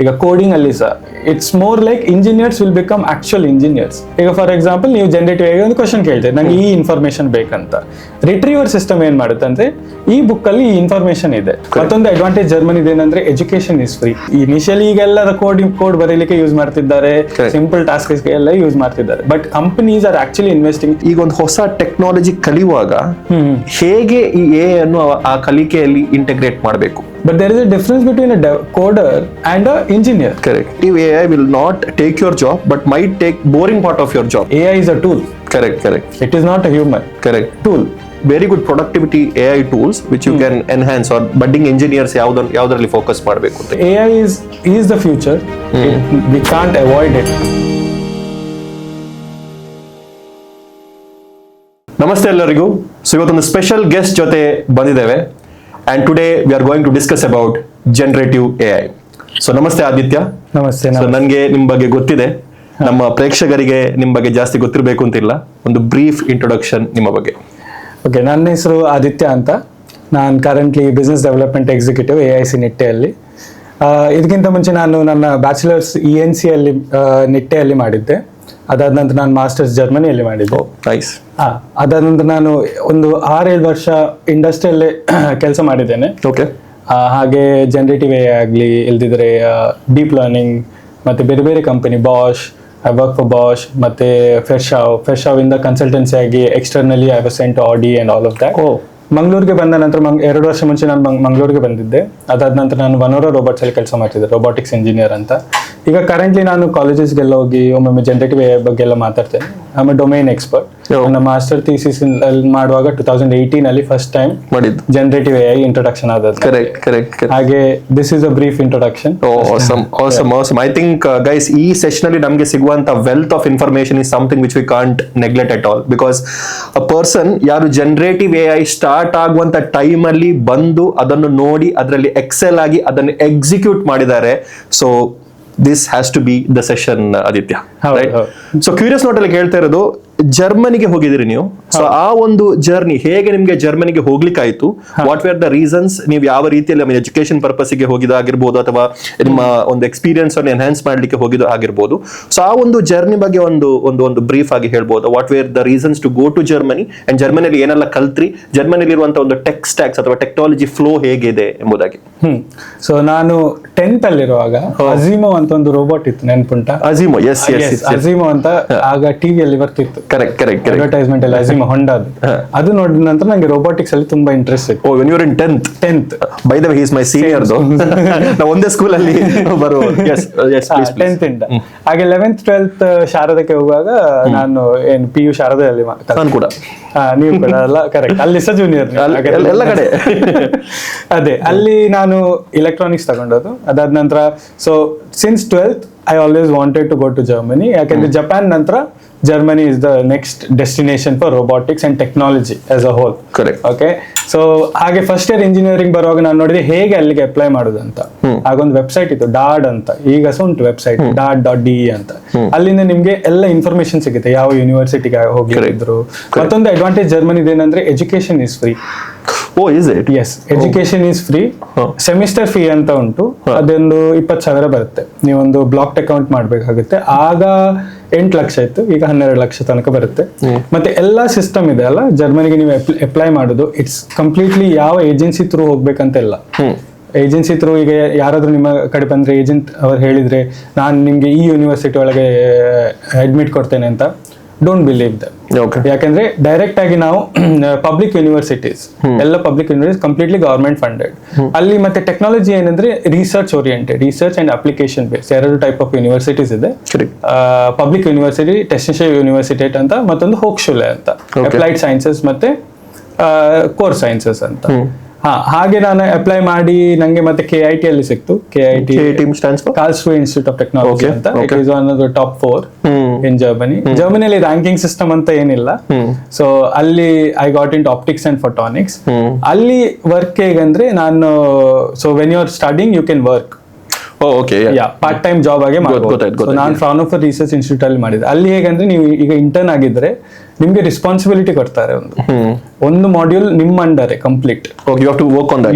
ಈಗ ಕೋಡಿಂಗ್ ಅಲ್ಲಿ ಸಹ it's more like engineers will become actual engineers. ಈಗ ಫಾರ್ ಎಕ್ಸಾಂಪಲ್ ನೀವು ಜನರೇಟಿವ್ ಆಗಿ ಒಂದು ಕ್ವಶನ್ ಕೇಳ್ತೀರಿ, ನಂಗೆ ಈ ಇನ್ಫಾರ್ಮೇಶನ್ ಬೇಕಂತ. ರಿಟ್ರೀವರ್ ಸಿಸ್ಟಮ್ ಏನ್ ಮಾಡುತ್ತೆ ಅಂದ್ರೆ ಈ ಬುಕ್ ಅಲ್ಲಿ ಈ ಇನ್ಫಾರ್ಮೇಶನ್ ಇದೆ. ಮತ್ತೊಂದು ಅಡ್ವಾಂಟೇಜ್ ಜರ್ಮನಿ ಏನಂದ್ರೆ ಎಜುಕೇಶನ್ ಇಸ್ ಫ್ರೀ. ಇನಿಷಿಯಲಿ ಈಗೆಲ್ಲ ಕೋಡ್ ಬರೀಲಿಕ್ಕೆ ಯೂಸ್ ಮಾಡ್ತಿದ್ದಾರೆ, ಸಿಂಪಲ್ ಟಾಸ್ಕ್ ಎಲ್ಲ ಯೂಸ್ ಮಾಡ್ತಿದ್ದಾರೆ. But companies are actually investing. ಈಗ ಒಂದು ಹೊಸ ಟೆಕ್ನಾಲಜಿ ಕಲಿಯುವಾಗ ಹೇಗೆ ಈ ಎ ಅನ್ನು ಆ ಕಲಿಕೆಯಲ್ಲಿ ಇಂಟಿಗ್ರೇಟ್ ಮಾಡಬೇಕು. But there is a difference between a coder and a engineer. Correct. AI will not take your job, but might take boring part of your job. AI is a tool. Correct. It is not a human. Correct. Tool. Very good productivity AI tools which you can enhance, or budding engineers ಯಾವುದರಲ್ಲಿ focus ಮಾಡಬೇಕು ಅಂತ. AI is the future. We can't avoid it. ನಮಸ್ತೆ ಎಲ್ಲರಿಗೂ. So ಇವತ್ತೊಂದು special guest ಜೊತೆ ಬಂದಿದ್ದೇವೆ. And today we are going to discuss about generative AI. So ನಮಸ್ತೆ ಆದಿತ್ಯ. ನಮಸ್ತೆ. ಸೊ ನನಗೆ ನಿಮ್ಮ ಬಗ್ಗೆ ಗೊತ್ತಿದೆ, ನಮ್ಮ ಪ್ರೇಕ್ಷಕರಿಗೆ ನಿಮ್ಮ ಬಗ್ಗೆ ಜಾಸ್ತಿ ಗೊತ್ತಿರಬೇಕು ಅಂತಿಲ್ಲ. ಒಂದು ಬ್ರೀಫ್ ಇಂಟ್ರೊಡಕ್ಷನ್ ನಿಮ್ಮ ಬಗ್ಗೆ. ಓಕೆ, ನನ್ನ ಹೆಸರು ಆದಿತ್ಯ ಅಂತ. ನಾನು currently business development executive AIC ನಿಟ್ಟೆಯಲ್ಲಿ. ಇದಕ್ಕಿಂತ ಮುಂಚೆ ನಾನು ನನ್ನ ಬ್ಯಾಚುಲರ್ಸ್ ENC ಅಲ್ಲಿ ನಿಟ್ಟೆಯಲ್ಲಿ ಮಾಡಿದ್ದೆ. ಅದಾದ ನಂತರ ನಾನು ಮಾಸ್ಟರ್ಸ್ ಜರ್ಮನಿಯಲ್ಲಿ ಮಾಡಿದ್ದೆ. ನೈಸ್. ಅದಾದ ನಂತರ ನಾನು ಒಂದು 6-7 ವರ್ಷ ಇಂಡಸ್ಟ್ರಿಯಲ್ಲೇ ಕೆಲಸ ಮಾಡಿದ್ದೇನೆ. ಓಕೆ. ಹಾಗೆ ಜನರೇಟಿವ್ AI ಆಗಲಿ, ಇಲ್ದಿದ್ರೆ ಡೀಪ್ ಲರ್ನಿಂಗ್, ಮತ್ತೆ ಬೇರೆ ಬೇರೆ company Bosch, I work for Bosch, ಮತ್ತೆ ಫ್ರೆಶಾವ್ ಇಂದ ಕನ್ಸಲ್ಟೆನ್ಸಿ ಆಗಿ ಎಕ್ಸ್ಟರ್ನಲಿ ಐ ವಾಸ್ ಸೆಂಟ್ ಆಡಿ ಅಂಡ್ ಆಲ್ ಆಫ್ ದಟ್. ಮಂಗಳೂರಿಗೆ ಬಂದ ನಂತರ 2 ವರ್ಷ ಮುಂಚೆ ನಾನು ಮಂಗಳೂರಿಗೆ ಬಂದಿದ್ದೆ. ಅದಾದ ನಂತರ ನಾನು ವನೋರಾ ರೋಬೋಟ್ಸ್ ಅಲ್ಲಿ ಕೆಲಸ ಮಾಡ್ತಿದ್ದೆ, ರೋಬೋಟಿಕ್ಸ್ ಇಂಜಿನಿಯರ್ ಅಂತ. ಈಗ ಕರೆಂಟ್ಲಿ ನಾನು ಕಾಲೇಜಸ್ಗೆಲ್ಲ ಹೋಗಿ ಒಮ್ಮೊಮ್ಮೆ ಜನರೇಟಿವ್ AI ಬಗ್ಗೆ ಎಲ್ಲ ಮಾತಾಡ್ತೇನೆ. I am A domain expert. ನನ್ನ ಮಾಸ್ಟರ್ ಥೀಸಿಸ್ ಮಾಡುವಾಗ 2018 ಅಲ್ಲಿ first time generative AI introduction ಆದದ್ದು. ಕರೆಕ್ಟ್. ಹಾಗೆ this is a brief introduction. Awesome. I think guys, ಈ ಸೆಷನ್ ಅಲ್ಲಿ ನಮಗೆ ಸಿಗುವಂತ wealth of information is something which we can't neglect at all. Because a person ಯಾರು generative AI start ಆಗುವಂತ time ಅಲ್ಲಿ ಬಂದು ಅದನ್ನು ನೋಡಿ ಅದರಲ್ಲಿ ಎಕ್ಸೆಲ್ ಆಗಿ ಅದನ್ನು ಎಕ್ಸಿಕ್ಯೂಟ್ ಮಾಡಿದ್ದಾರೆ. So this has to be the session, Aditya. Right? So curious note ಅಲ್ಲಿ ಕೇಳ್ತಾ ಇರೋದು, ಜರ್ಮನಿಗೆ ಹೋಗಿದ್ದೀರಿ ನೀವು. ಸೊ ಆ ಒಂದು ಜರ್ನಿ ಹೇಗೆ ನಿಮ್ಗೆ ಜರ್ಮನಿಗೆ ಹೋಗ್ಲಿಕ್ಕಾಯ್ತು? What were the reasons? ನೀವು ಯಾವ ರೀತಿಯಲ್ಲಿ ಎಜುಕೇಶನ್ ಪರ್ಪಸ್ಗೆ ಹೋಗಿದಾಗಿರ್ಬೋದು, ಅಥವಾ ನಿಮ್ಮ ಒಂದು ಎಕ್ಸ್ಪೀರಿಯನ್ಸ್ ಅನ್ನು ಎನ್ಹಾನ್ಸ್ ಮಾಡ್ಲಿಕ್ಕೆ ಹೋಗಿದ್ದು ಆಗಿರ್ಬೋದು. ಸೊ ಆ ಒಂದು ಜರ್ನಿ ಬಗ್ಗೆ ಒಂದು ಬ್ರೀಫ್ ಆಗಿ ಹೇಳ್ಬೋದು. What were the reasons to go to Germany, and ಜರ್ಮನಿಯಲ್ಲಿ ಏನೆಲ್ಲ ಕಲ್ತ್ರಿ, ಜರ್ಮನಿಯಲ್ಲಿ ಇರುವಂತಹ ಒಂದು ಟೆಕ್ ಸ್ಟ್ಯಾಕ್ಸ್ ಅಥವಾ ಟೆಕ್ನಾಲಜಿ ಫ್ಲೋ ಹೇಗಿದೆ ಎಂಬುದಾಗಿ. ಸೊ ನಾನು 10th ಅಲ್ಲಿರುವಾಗ ಅಜಿಮೋ ಅಂತ ಒಂದು ರೋಬೋಟ್ ಇತ್ತು, ನೆನ್ಪುಂಟ? ಅಜಿಮೋ, ಎಸ್. ಅಜಿಮೋ ಅಂತ ಆಗ ಟಿವಿಯಲ್ಲಿ ಬರ್ತಿತ್ತು. ಕರೆಕ್ಟ್. ಅಡ್ವರ್ಟೈಸ್ಮೆಂಟ್ ಎಲ್ಲ ಅಜಿಮೋ ಹೊಂಡಾದು. ಅದು ನೋಡಿದ ನಂತರ ನಂಗೆ ರೋಬೋಟಿಕ್ಸ್ ಅಲ್ಲಿ ತುಂಬಾ ಇಂಟ್ರೆಸ್ಟ್ ಇತ್ತು. when you were in 10th. By the way, he is my senior though. ನಾವು ಒಂದೇ ಸ್ಕೂಲ್ ಅಲ್ಲಿ ಬರುವ. yes please. 10th ಇಂದ ಹಾಗೆ 11th 12th ಶಾರದಕ್ಕೆ ಹೋಗುವಾಗ ನಾನು ಏನು PU ಶಾರದಲ್ಲಿ ನಾನು ಕೂಡ. ನೀವು ಕೂಡ ಅಲ್ಲ? ಕರೆಕ್ಟ್. ಅಲ್ಲಿ ಸಹ ಜೂನಿಯರ್ ಎಲ್ಲ ಕಡೆ. ಅದೇ ಅಲ್ಲಿ ನಾನು ಇಲೆಕ್ಟ್ರಾನಿಕ್ಸ್ ತಗೊಂಡದ್ದು. ಅದಾದ ನಂತರ so since 12th I always wanted to go to Germany. ಯಾಕಂದ್ರೆ ಜಪಾನ್ ನಂತರ Germany is the next destination for robotics and technology as a whole. Correct. Okay. So ಹಾಗೆ ಫಸ್ಟ್ ಇಯರ್ ಇಂಜಿನಿಯರಿಂಗ್ ಬರುವಾಗ ನಾನು ನೋಡಿದೆ ಹೇಗೆ ಅಲ್ಲಿಗೆ ಅಪ್ಲೈ ಮಾಡೋದು ಅಂತ. ಆಗೊಂದು ವೆಬ್ಸೈಟ್ ಇತ್ತು, ಡಾಡ್ ಅಂತ. ಈಗ ಸಹ ಉಂಟು ವೆಬ್ಸೈಟ್, DAAD.de ಅಂತ. ಅಲ್ಲಿಂದ ನಿಮ್ಗೆ ಎಲ್ಲ ಇನ್ಫಾರ್ಮೇಶನ್ ಸಿಗುತ್ತೆ, ಯಾವ ಯೂನಿವರ್ಸಿಟಿಗೆ ಹೋಗಿದ್ರು. ಮತ್ತೊಂದು ಅಡ್ವಾಂಟೇಜ್ ಜರ್ಮನಿ ಏನಂದ್ರೆ education is free. Oh, is it? Yes, education is free. Semester fee ಅಂತ ಉಂಟು, ಅದೊಂದು 20,000 ಬರುತ್ತೆ. ನೀವೊಂದು ಬ್ಲಾಕ್ ಅಕೌಂಟ್ ಮಾಡ್ಬೇಕಾಗುತ್ತೆ. ಆಗ 8 ಲಕ್ಷ ಇತ್ತು, ಈಗ 12 ಲಕ್ಷ ತನಕ ಬರುತ್ತೆ. ಮತ್ತೆ ಎಲ್ಲಾ ಸಿಸ್ಟಮ್ ಇದೆ ಅಲ್ಲ ಜರ್ಮನಿಗೆ ನೀವು ಅಪ್ಲೈ ಮಾಡೋದು, ಇಟ್ಸ್ ಕಂಪ್ಲೀಟ್ಲಿ ಯಾವ ಏಜೆನ್ಸಿ ಥ್ರೂ ಹೋಗ್ಬೇಕಂತ ಇಲ್ಲ. ಏಜೆನ್ಸಿ ಥ್ರೂ ಈಗ ಯಾರಾದ್ರೂ ನಿಮ್ಮ ಕಡೆ ಬಂದ್ರೆ ಏಜೆಂಟ್ ಅವ್ರು ಹೇಳಿದ್ರೆ ನಾನು ನಿಮ್ಗೆ ಈ ಯೂನಿವರ್ಸಿಟಿ ಒಳಗೆ ಅಡ್ಮಿಟ್ ಕೊಡ್ತೇನೆ ಅಂತ, ಡೋಂಟ್ ಬಿಲೀವ್ ದಟ್. ಯಾಕಂದ್ರೆ ಡೈರೆಕ್ಟ್ ಆಗಿ ನಾವು ಪಬ್ಲಿಕ್ ಯೂನಿವರ್ಸಿಟೀಸ್ ಎಲ್ಲ public universities completely government funded. ಅಲ್ಲಿ ಮತ್ತೆ ಟೆಕ್ನಾಲಜಿ ಏನಂದ್ರೆ research oriented, research and application base 2 type of universities ಇದೆ. ಪಬ್ಲಿಕ್ ಯೂನಿವರ್ಸಿಟಿ, ಟೆಕ್ನಿಕಲ್ ಯೂನಿವರ್ಸಿಟಿ ಅಂತ, ಮತ್ತೊಂದು ಹೋಕ್ಶುಲೆ ಅಂತ, ಅಪ್ಲೈಡ್ ಸೈನ್ಸಸ್ ಮತ್ತೆ ಕೋರ್ ಸೈನ್ಸಸ್ ಅಂತ. ಹಾಗೆ ನಾನು ಅಪ್ಲೈ ಮಾಡಿ ನಂಗೆ ಮತ್ತೆ KIT ಅಲ್ಲಿ ಸಿಕ್ತು. KIT Karlsruhe institute of technology ಅಂತ. It is one of the top 4 in Germany. ಜರ್ಮನಿಯಲ್ಲಿ ರ್ಯಾಂಕಿಂಗ್ ಸಿಸ್ಟಮ್ ಅಂತ ಏನಿಲ್ಲ. ಸೊ ಅಲ್ಲಿ I got in optics and photonics. ಅಲ್ಲಿ ವರ್ಕ್ ಹೇಗಂದ್ರೆ ನಾನು, so when you are studying you can work. Part time job ಆಗಿ ಮಾಡ್ಬೋದು. ನಾನು ಫ್ರಾನ್ಫರ್ಟ್ ರಿಸರ್ಚ್ ಇನ್ಸ್ಟಿಟ್ಯೂಟ್ ಅಲ್ಲಿ ಮಾಡಿದ್ದೆ. ಅಲ್ಲಿ ಹೇಗಂದ್ರೆ ನೀವು ಈಗ ಇಂಟರ್ನ್ ಆಗಿದ್ರೆ ನಿಮ್ಗೆ ರೆಸ್ಪಾನ್ಸಿಬಿಲಿಟಿ ಕೊಡ್ತಾರೆ. ಒಂದು ಮಾಡ್ಯೂಲ್ ನಿಮ್ಮ under complete. Okay, you have to work on that.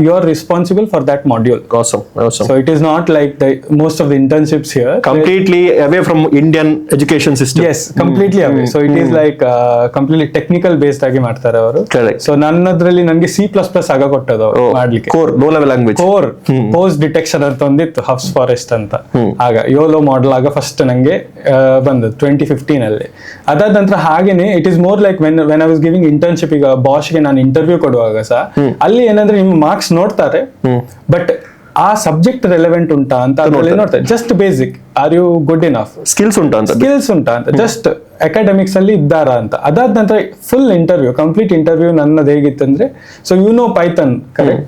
You are responsible for that module. Awesome. So it is not like most of the internships here. Completely away from Indian education system. Yes, completely away. So it is like completely technical based ಆಗಿ ಮಾಡ್ತಾರೆ ಅವರು. Correct. So ನನ್ನದ್ರಲ್ಲಿ ನನಗೆ C++ ಆಗ ಕೊಟ್ಟದು ಮಾಡ್ಲಿಕ್ಕೆ. Core, low level language. Core post detection ಅಂತ ಒಂದಿತ್ತು, hubs forest ಅಂತ. ಆಗ ಯೋಲೋ ಮಾಡಲ್ ಆಗ ಫಸ್ಟ್ ನಂಗೆ ಬಂದದ್ದು 2015 ಅಲ್ಲಿ. ಅದಾದ ನಂತರ ಹಾಗೇನೆ it is more like when I was giving internship. ಈಗ ಬಾಸ್ಗೆ ನಾನು ಇಂಟರ್ವ್ಯೂ ಕೊಡುವಾಗ ಸಹ ಅಲ್ಲಿ ಏನಂದ್ರೆ ನಿಮ್ಮ ಮಾರ್ಕ್ಸ್ ನೋಡ್ತಾರೆ, ಬಟ್ ಆ ಸಬ್ಜೆಕ್ಟ್ ರೆಲೆವೆಂಟ್ ಉಂಟಾ ಅಂತ ಅದ್ರಲ್ಲಿ ನೋಡ್ತಾರೆ. Just basic, are you good enough, skills ಉಂಟಾ ಅಂತ, ಜಸ್ಟ್ ಅಕಾಡೆಮಿಕ್ಸ್ ಅಲ್ಲಿ ಇದ್ದಾರಾ ಅಂತ. ಅದಾದ ನಂತರ ಫುಲ್ ಇಂಟರ್ವ್ಯೂ, ಕಂಪ್ಲೀಟ್ ಇಂಟರ್ವ್ಯೂ ನನ್ನದು ಹೇಗಿತ್ತಂದ್ರೆ, so you know Python correct?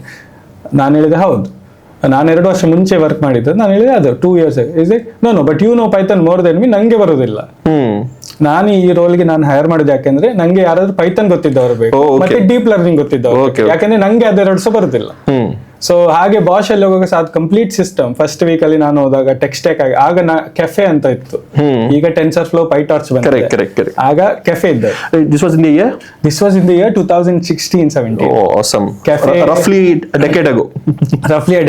ನಾನು ಹೇಳಿದೆ ಹೌದು, ನಾನು 2 ವರ್ಷ ಮುಂಚೆ ವರ್ಕ್ ಮಾಡಿದ್ದು. ನಾನು ಹೇಳಿದೆ ಅದು 2 years is it? No but you know python more than me. ನಂಗೆ ಬರೋದಿಲ್ಲ. ನಾನು ಈ ರೋಲ್ಗೆ ನಾನು ಹೈರ್ ಮಾಡಿದೆ ಯಾಕಂದ್ರೆ ನಂಗೆ ಯಾರಾದ್ರೂ ಪೈಥಾನ್ ಗೊತ್ತಿದ್ದವರು ಬೇಕು, ಮತ್ತೆ ಡೀಪ್ ಲರ್ನಿಂಗ್ ಗೊತ್ತಿದ್ದವರು, ಯಾಕಂದ್ರೆ ನಂಗೆ ಅದೆರಡು ಸಹ ಬರುದಿಲ್ಲ. ಸೊ ಹಾಗೆ ಬಾಷ್ ಅಲ್ಲಿ ಹೋಗುವಾಗ ಅದು ಕಂಪ್ಲೀಟ್ ಸಿಸ್ಟಮ್. ಫಸ್ಟ್ ವೀಕ್ ಅಲ್ಲಿ ನಾನು ಹೋದಾಗ ಟೆಕ್ಸ್ಟೆಕ್ ಆಗಿ, ಆಗ ಕೆಫೆ ಅಂತ ಇತ್ತು, ಈಗ ಟೆನ್ಸರ್ ಫ್ಲೋ ಪೈಟಾರ್ಚ್ ಬಂದಿದೆ, ಆಗ ಕೆಫೆ ಇದ್ದ. This was in the year? This was in the year 2016-17. Oh, awesome. Cafe, roughly a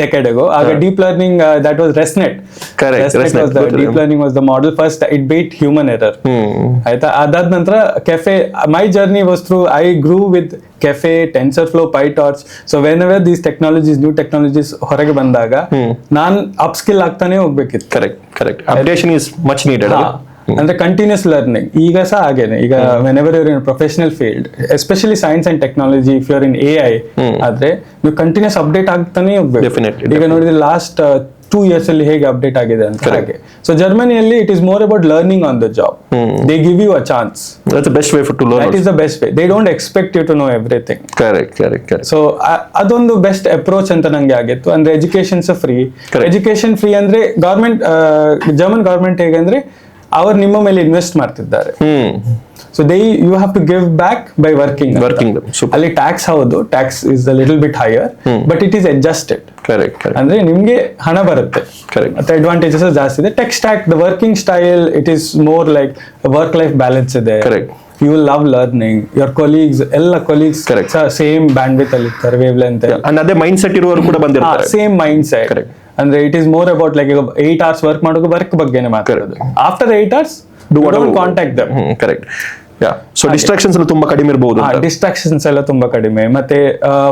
decade ago. ಆಗ deep learning, that was ResNet. Correct. ResNet was deep learning was the model. First it beat human error. ಆಯ್ತಾ? ಅದಾದ ನಂತರ Caffe, my journey was through, I grew with Caffe, TensorFlow, PyTorch. So whenever these technologies, new technologies ಹೊರಗೆ ಬಂದಾಗ ನಾನ್ upskill ಆಗ್ತಾನೆ ಹೋಗ್ಬೇಕಿತ್ತು. Correct. Updation is much needed. ಅಂದ್ರೆ continuous learning. ಈಗ ಸಹ ಹಾಗೇನೆ, ಈಗ whenever you're in professional field, especially science and technology, if you're in AI, ಆದ್ರೆ ನೀವು ಕಂಟಿನ್ಯೂಸ್ ಅಪ್ಡೇಟ್ ಆಗ್ತಾನೆ ಹೋಗ್ಬೇಕು. ಈಗ ನೋಡಿದ್ರೆ ಲಾಸ್ಟ್ 2 years ಅಲ್ಲಿ ಹೇಗೆ ಅಪ್ಡೇಟ್ ಆಗಿದೆ ಅಂತ. ಹಾಗೆ ಸೊ ಜರ್ಮನಿಯಲ್ಲಿ it is more about learning on the job. They give you a chance. That's the best way to learn. That is the best way. They don't expect you to know everything. Correct. So ಅದೊಂದು best approach ಅಂತ ನಂಗೆ ಆಗಿತ್ತು. ಅಂದ್ರೆ education's free. Education free ಅಂದ್ರೆ government, German government ಹೇಗಂದ್ರೆ ಅವರು ನಿಮ್ಮ ಮೇಲೆ ಇನ್ವೆಸ್ಟ್ ಮಾಡ್ತಿದ್ದಾರೆ. So you have to give back by working. ಅಲ್ಲಿ ಟ್ಯಾಕ್ಸ್, ಹೌದು tax is a little bit higher, but it is adjusted. ಅಂದ್ರೆ ನಿಮ್ಗೆ ಹಣ ಬರುತ್ತೆ, ಮತ್ತೆ ಅಡ್ವಾಂಟೇಜಸ್ ಜಾಸ್ತಿ ಇದೆ. Tech stack, the working style, it is more like work life balance ಇದೆ. You will love learning. Your colleagues, ಎಲ್ಲ ಕೊಲೀಗ್ಸ್ ಸೇಮ್ ಬ್ಯಾಂಡ್ ವಿತ್ ಅಲ್ಲಿ ಇರ್ತಾರೆ, ವೇವ್ ಲೆಂತ್. ಅದೇ ಮೈಂಡ್ ಸೆಟ್ ಇರುವವರು ಕೂಡ ಬಂದಿರ್ತಾರೆ, ಸೇಮ್ ಮೈಂಡ್ ಸೆಟ್. ಅಂದ್ರೆ it is more about like 8 hours work ಮಾಡೋದು, ವರ್ಕ್ ಬಗ್ಗೆನೇ ಮಾತಾಡೋದು. After 8 hours don't contact them. Correct. So distractions ಎಲ್ಲ ತುಂಬಾ ಕಡಿಮೆ ಇರಬಹುದು. ಡಿಸ್ಟ್ರಾಕ್ಷನ್ಸ್ ಎಲ್ಲ ತುಂಬಾ ಕಡಿಮೆ. ಮತ್ತೆ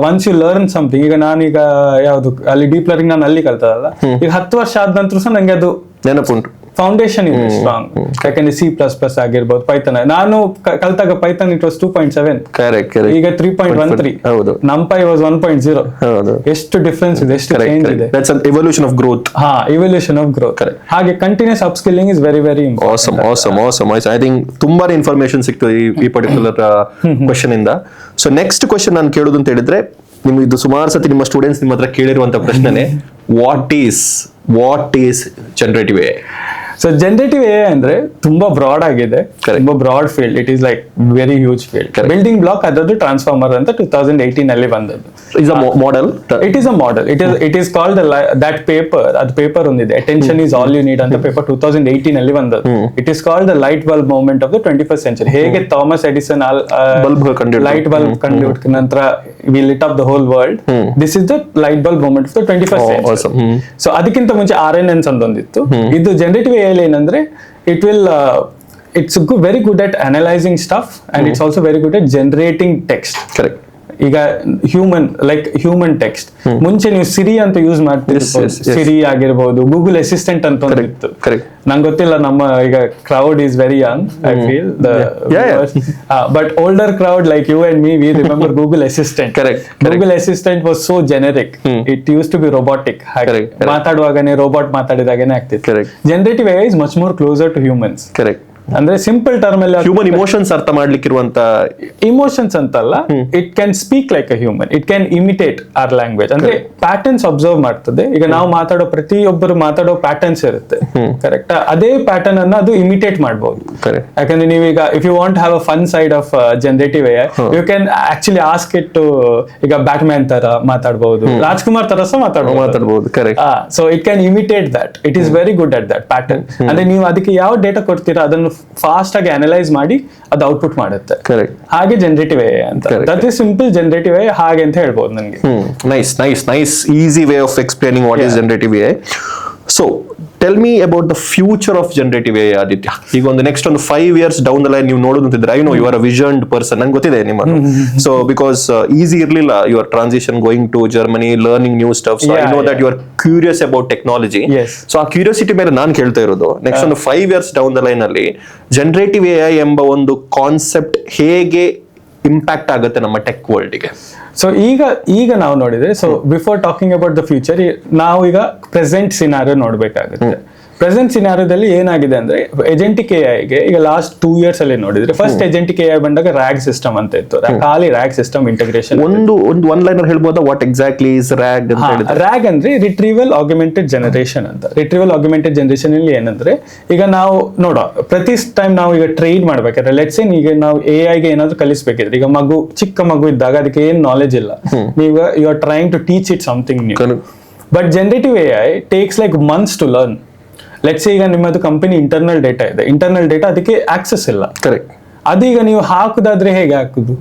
ಒನ್ಸ್ ಯು ಲರ್ನ್ ಸಮಥಿಂಗ್, ಈಗ ನಾನೀಗ ಯಾವ್ದು ಅಲ್ಲಿ ಡೀಪ್ ಲರ್ನಿಂಗ್ ನಾನು ಅಲ್ಲಿ ಕಲ್ತದಲ್ಲ, ಈಗ 10 ವರ್ಷ ಆದ ನಂತರ ಸಹ ನಂಗೆ ಅದು ನೆನಪುಂಟು. ಫೌಂಡೇಶನ್ ಇದೆ ಸ್ಟ್ರಾಂಗ್. ಯಾಕಂದ್ರೆ C++ ಆಗಿರ್ಬೋದು, ಪೈಥಾನ್. ನಾನು ಕಲ್ತಾಗ ಪೈಥಾನ್ ಇಟ್ ವಾಸ್ 2.7, ಈಗ 3.13. NumPy was 1.0. ಎಷ್ಟು ಡಿಫರೆನ್ಸ್ ಇದೆ, ಎಷ್ಟು ಚೇಂಜ್ ಇದೆ. That's an evolution of growth. evolution of growth. ಹಾಗೆ continuous upskilling is very very important. Awesome. I think ತುಂಬಾನೇ ಇನ್ಫಾರ್ಮೇಶನ್ ಸಿಕ್ತು ಈ ಪರ್ಟಿಕ್ಯುಲರ್ ಕ್ವಶನ್ ಇಂದ. ಸೊ ನೆಕ್ಸ್ಟ್ ಕ್ವಶನ್ ನಾನು ಕೇಳೋದು ಅಂತ ಹೇಳಿದ್ರೆ, ನಿಮ್ಗೆ ಇದು ಸುಮಾರು ಸತಿ ನಿಮ್ಮ ಸ್ಟೂಡೆಂಟ್ಸ್ ನಿಮ್ಮ ಹತ್ರ ಕೇಳಿರುವಂತ ಪ್ರಶ್ನೆ, what is generative AI? So generative AI ಅಂದ್ರೆ ತುಂಬಾ ಬ್ರಾಡ್ ಆಗಿದೆ, ತುಂಬಾ broad field. It is like very huge field. Building block ಅದದ್ದು ಟ್ರಾನ್ಸ್ಫಾರ್ಮರ್ ಅಂತ 2018 ಅಲ್ಲಿ ಬಂದದ್ದು. Is a model. It is a model. It is called that paper. ಅದು paper ಒಂದಿದೆ, attention is all you need ಅಂತ ಪೇಪರ್ 2018 ಅಲ್ಲಿ ಬಂದದ್ದು. It is called the light bulb movement of the 21st century. ಹೇಗೆ Thomas Edison light bulb ಕಂಡುಹಿಡಿದ ನಂತರ we lit up the whole world, this is the light bulb movement of the 21st century. So ಅದಕ್ಕಿಂತ ಮುಂಚೆ RNNs ಒಂದೊಂದಿತ್ತು. ಇದು generative AI ಏನಂದ್ರೆ it's very good at analyzing stuff, and it's also very good at generating text. Correct. ಈಗ human text. ಮುಂಚೆ ನೀವು ಸಿರಿ ಅಂತ use ಮಾಡ್ತಿರ್ಬೋದು, ಸಿರಿ ಆಗಿರ್ಬೋದು, Google assistant ಅಂತ ಒಂದಿತ್ತು. ನಂಗೆ ಗೊತ್ತಿಲ್ಲ, ನಮ್ಮ ಈಗ crowd is very young, I feel but older crowd like you and me, we remember Google assistant. Google assistant was so generic, it use to be robotic. ಮಾತಾಡುವಾಗನೇ ರೋಬೋಟ್ ಮಾತಾಡಿದಾಗನೇ ಆಗ್ತಿತ್ತು. Generative AI is much more closer to humans. ಅಂದ್ರೆ simple term ಅಲ್ಲಿ human emotions ಅರ್ಥ ಮಾಡ್ಲಿಕ್ಕಿರುವಂತ, emotions ಅಂತಲ್ಲ, it can speak like a human, it can imitate our language. ಅಂದ್ರೆ patterns observe ಮಾಡ್ತದೆ. ಈಗ ನಾವು ಮಾತಾಡೋ ಪ್ರತಿಯೊಬ್ಬರು ಮಾತಾಡೋ ಪ್ಯಾಟರ್ನ್ಸ್ ಇರುತ್ತೆ, ಕರೆಕ್ಟ್? ಅದೇ ಪ್ಯಾಟರ್ನ್ ಅನ್ನ ಅದು ಇಮಿಟೇಟ್ ಮಾಡಬಹುದು. ಯಾಕಂದ್ರೆ ನೀವೀಗ if you want have a fun side of generative AI, you can actually ask it to, ಈಗ ಬ್ಯಾಟ್ಮ್ಯಾನ್ ತರ ಮಾತಾಡಬಹುದು, ರಾಜ್ಕುಮಾರ್ ತರ ಸಹ ಮಾತಾಡಬಹುದು. So it can imitate that. It is very good at that pattern. ಅಂದ್ರೆ ನೀವು ಅದಕ್ಕೆ ಯಾವ ಡೇಟಾ ಕೊಡ್ತೀರಾ ಅದನ್ನು ಫಾಸ್ಟ್ ಆಗಿ ಅನಲೈಸ್ ಮಾಡಿ ಅದು ಔಟ್ಪುಟ್ ಮಾಡುತ್ತೆ. ಕರೆಕ್ಟ್. ಹಾಗೆ ಜನರೇಟಿವ್ ಎ ಅಂತ, that is simple generative A ಹಾಗೆ ಅಂತ ಹೇಳ್ಬೋದು ನನಗೆ. Nice easy way of explaining what is generative A. So tell me about the future of generative A, Aditya. ಈಗ ಒಂದು ನೆಕ್ಸ್ಟ್ ಒಂದು 5 years ಡೌನ್ ದ ಲೈನ್ ನೀವು ನೋಡೋದಂತಿದ್ರೆ, I know you are a visioned person, ನಂಗೆ ಗೊತ್ತಿದೆ ನಿಮ್ಮನ್ನು. ಸೊ ಬಿಕಾಸ್ ಈಸಿ ಇರಲಿಲ್ಲ your transition going to Germany, learning new stuff. So I know that you are curious about technology. So ಆ curiosity ಮೇಲೆ ನಾನು ಕೇಳ್ತಾ ಇರೋದು, ನೆಕ್ಸ್ಟ್ ಒಂದು 5 years ಡೌನ್ ದ ಲೈನ್ ಅಲ್ಲಿ ಜನರೇಟಿವ್ ಎ ಐ ಎಂಬ ಒಂದು ಕಾನ್ಸೆಪ್ಟ್ ಹೇಗೆ ಇಂಪ್ಯಾಕ್ಟ್ ಆಗುತ್ತೆ ನಮ್ಮ ಟೆಕ್ ವರ್ಲ್ಡ್ಗೆ? ಸೊ ಈಗ ನಾವು ನೋಡಿದ್ರೆ, so before talking about the future, ನಾವು ಈಗ ಪ್ರೆಸೆಂಟ್ ಸಿನಾರಿಯೋ ನೋಡ್ಬೇಕಾಗುತ್ತೆ. ಪ್ರೆಸೆಂಟ್ ಸಿನಾರಿಯೋದಲ್ಲಿ ಏನಾಗಿದೆ ಅಂದ್ರೆ, ಏಜೆಂಟಿಕ್ ಎ ಐಗೆ ಈಗ ಲಾಸ್ಟ್ 2 years ಅಲ್ಲಿ ನೋಡಿದ್ರೆ, ಫಸ್ಟ್ ಏಜೆಂಟಿಕ್ ಎ ಐ ಬಂದಾಗ ರ್ಯಾಗ್ ಸಿಸ್ಟಮ್ ಅಂತ ಇತ್ತು, ಖಾಲಿ rag system integration. One liner ಹೇಳ್ಬೋದಾ ವಾಟ್ ಎಕ್ಸಾಕ್ಟ್ಲಿ ಇಸ್ ರ್ಯಾಗ್ ಅಂತ ಹೇಳಿದ್ರೆ? ರ್ಯಾಗ್ ಅಂದ್ರೆ ರಿಟ್ರೀವಲ್ ಆಗ್ಯುಮೆಂಟೆಡ್ ಜನರೇಷನ್ ಅಂತ. ರಿಟ್ರೀವಲ್ ಆಗ್ಯುಮೆಂಟೆಡ್ ಜನರೇಷನ್ ಅಲ್ಲಿ ಏನಂದ್ರೆ, ಈಗ ನಾವು ಪ್ರತಿ ಟೈಮ್ ನಾವು ಈಗ ಟ್ರೈನ್ ಮಾಡ್ಬೇಕಾದ್ರೆ, ಲೆಟ್ಸ್ ಸೇ ಈಗ ನಾವು ಎ ಐಗೆ ಏನಾದ್ರು ಕಲಿಸ್ಬೇಕಿದ್ರೆ, ಈಗ ಚಿಕ್ಕ ಮಗು ಇದ್ದಾಗ ಅದಕ್ಕೆ ಏನ್ ನಾಲೆಜ್ ಇಲ್ಲ, ನೀವು you are trying to teach it something new. But generative A I takes like months to learn. Let's ಈಗ ನಿಮ್ಮದು ಕಂಪನಿ ಇಂಟರ್ನಲ್ ಡೇಟಾ ಇದೆ, ಇಂಟರ್ನಲ್ ಡೇಟಾ ಅದಕ್ಕೆ ಆಕ್ಸೆಸ್ ಇಲ್ಲ. ಕರೆಕ್ಟ್. ಅದೀಗ ನೀವು ಹಾಕುದಾದ್ರೆ ಹೇಗೆ ಹಾಕುದು,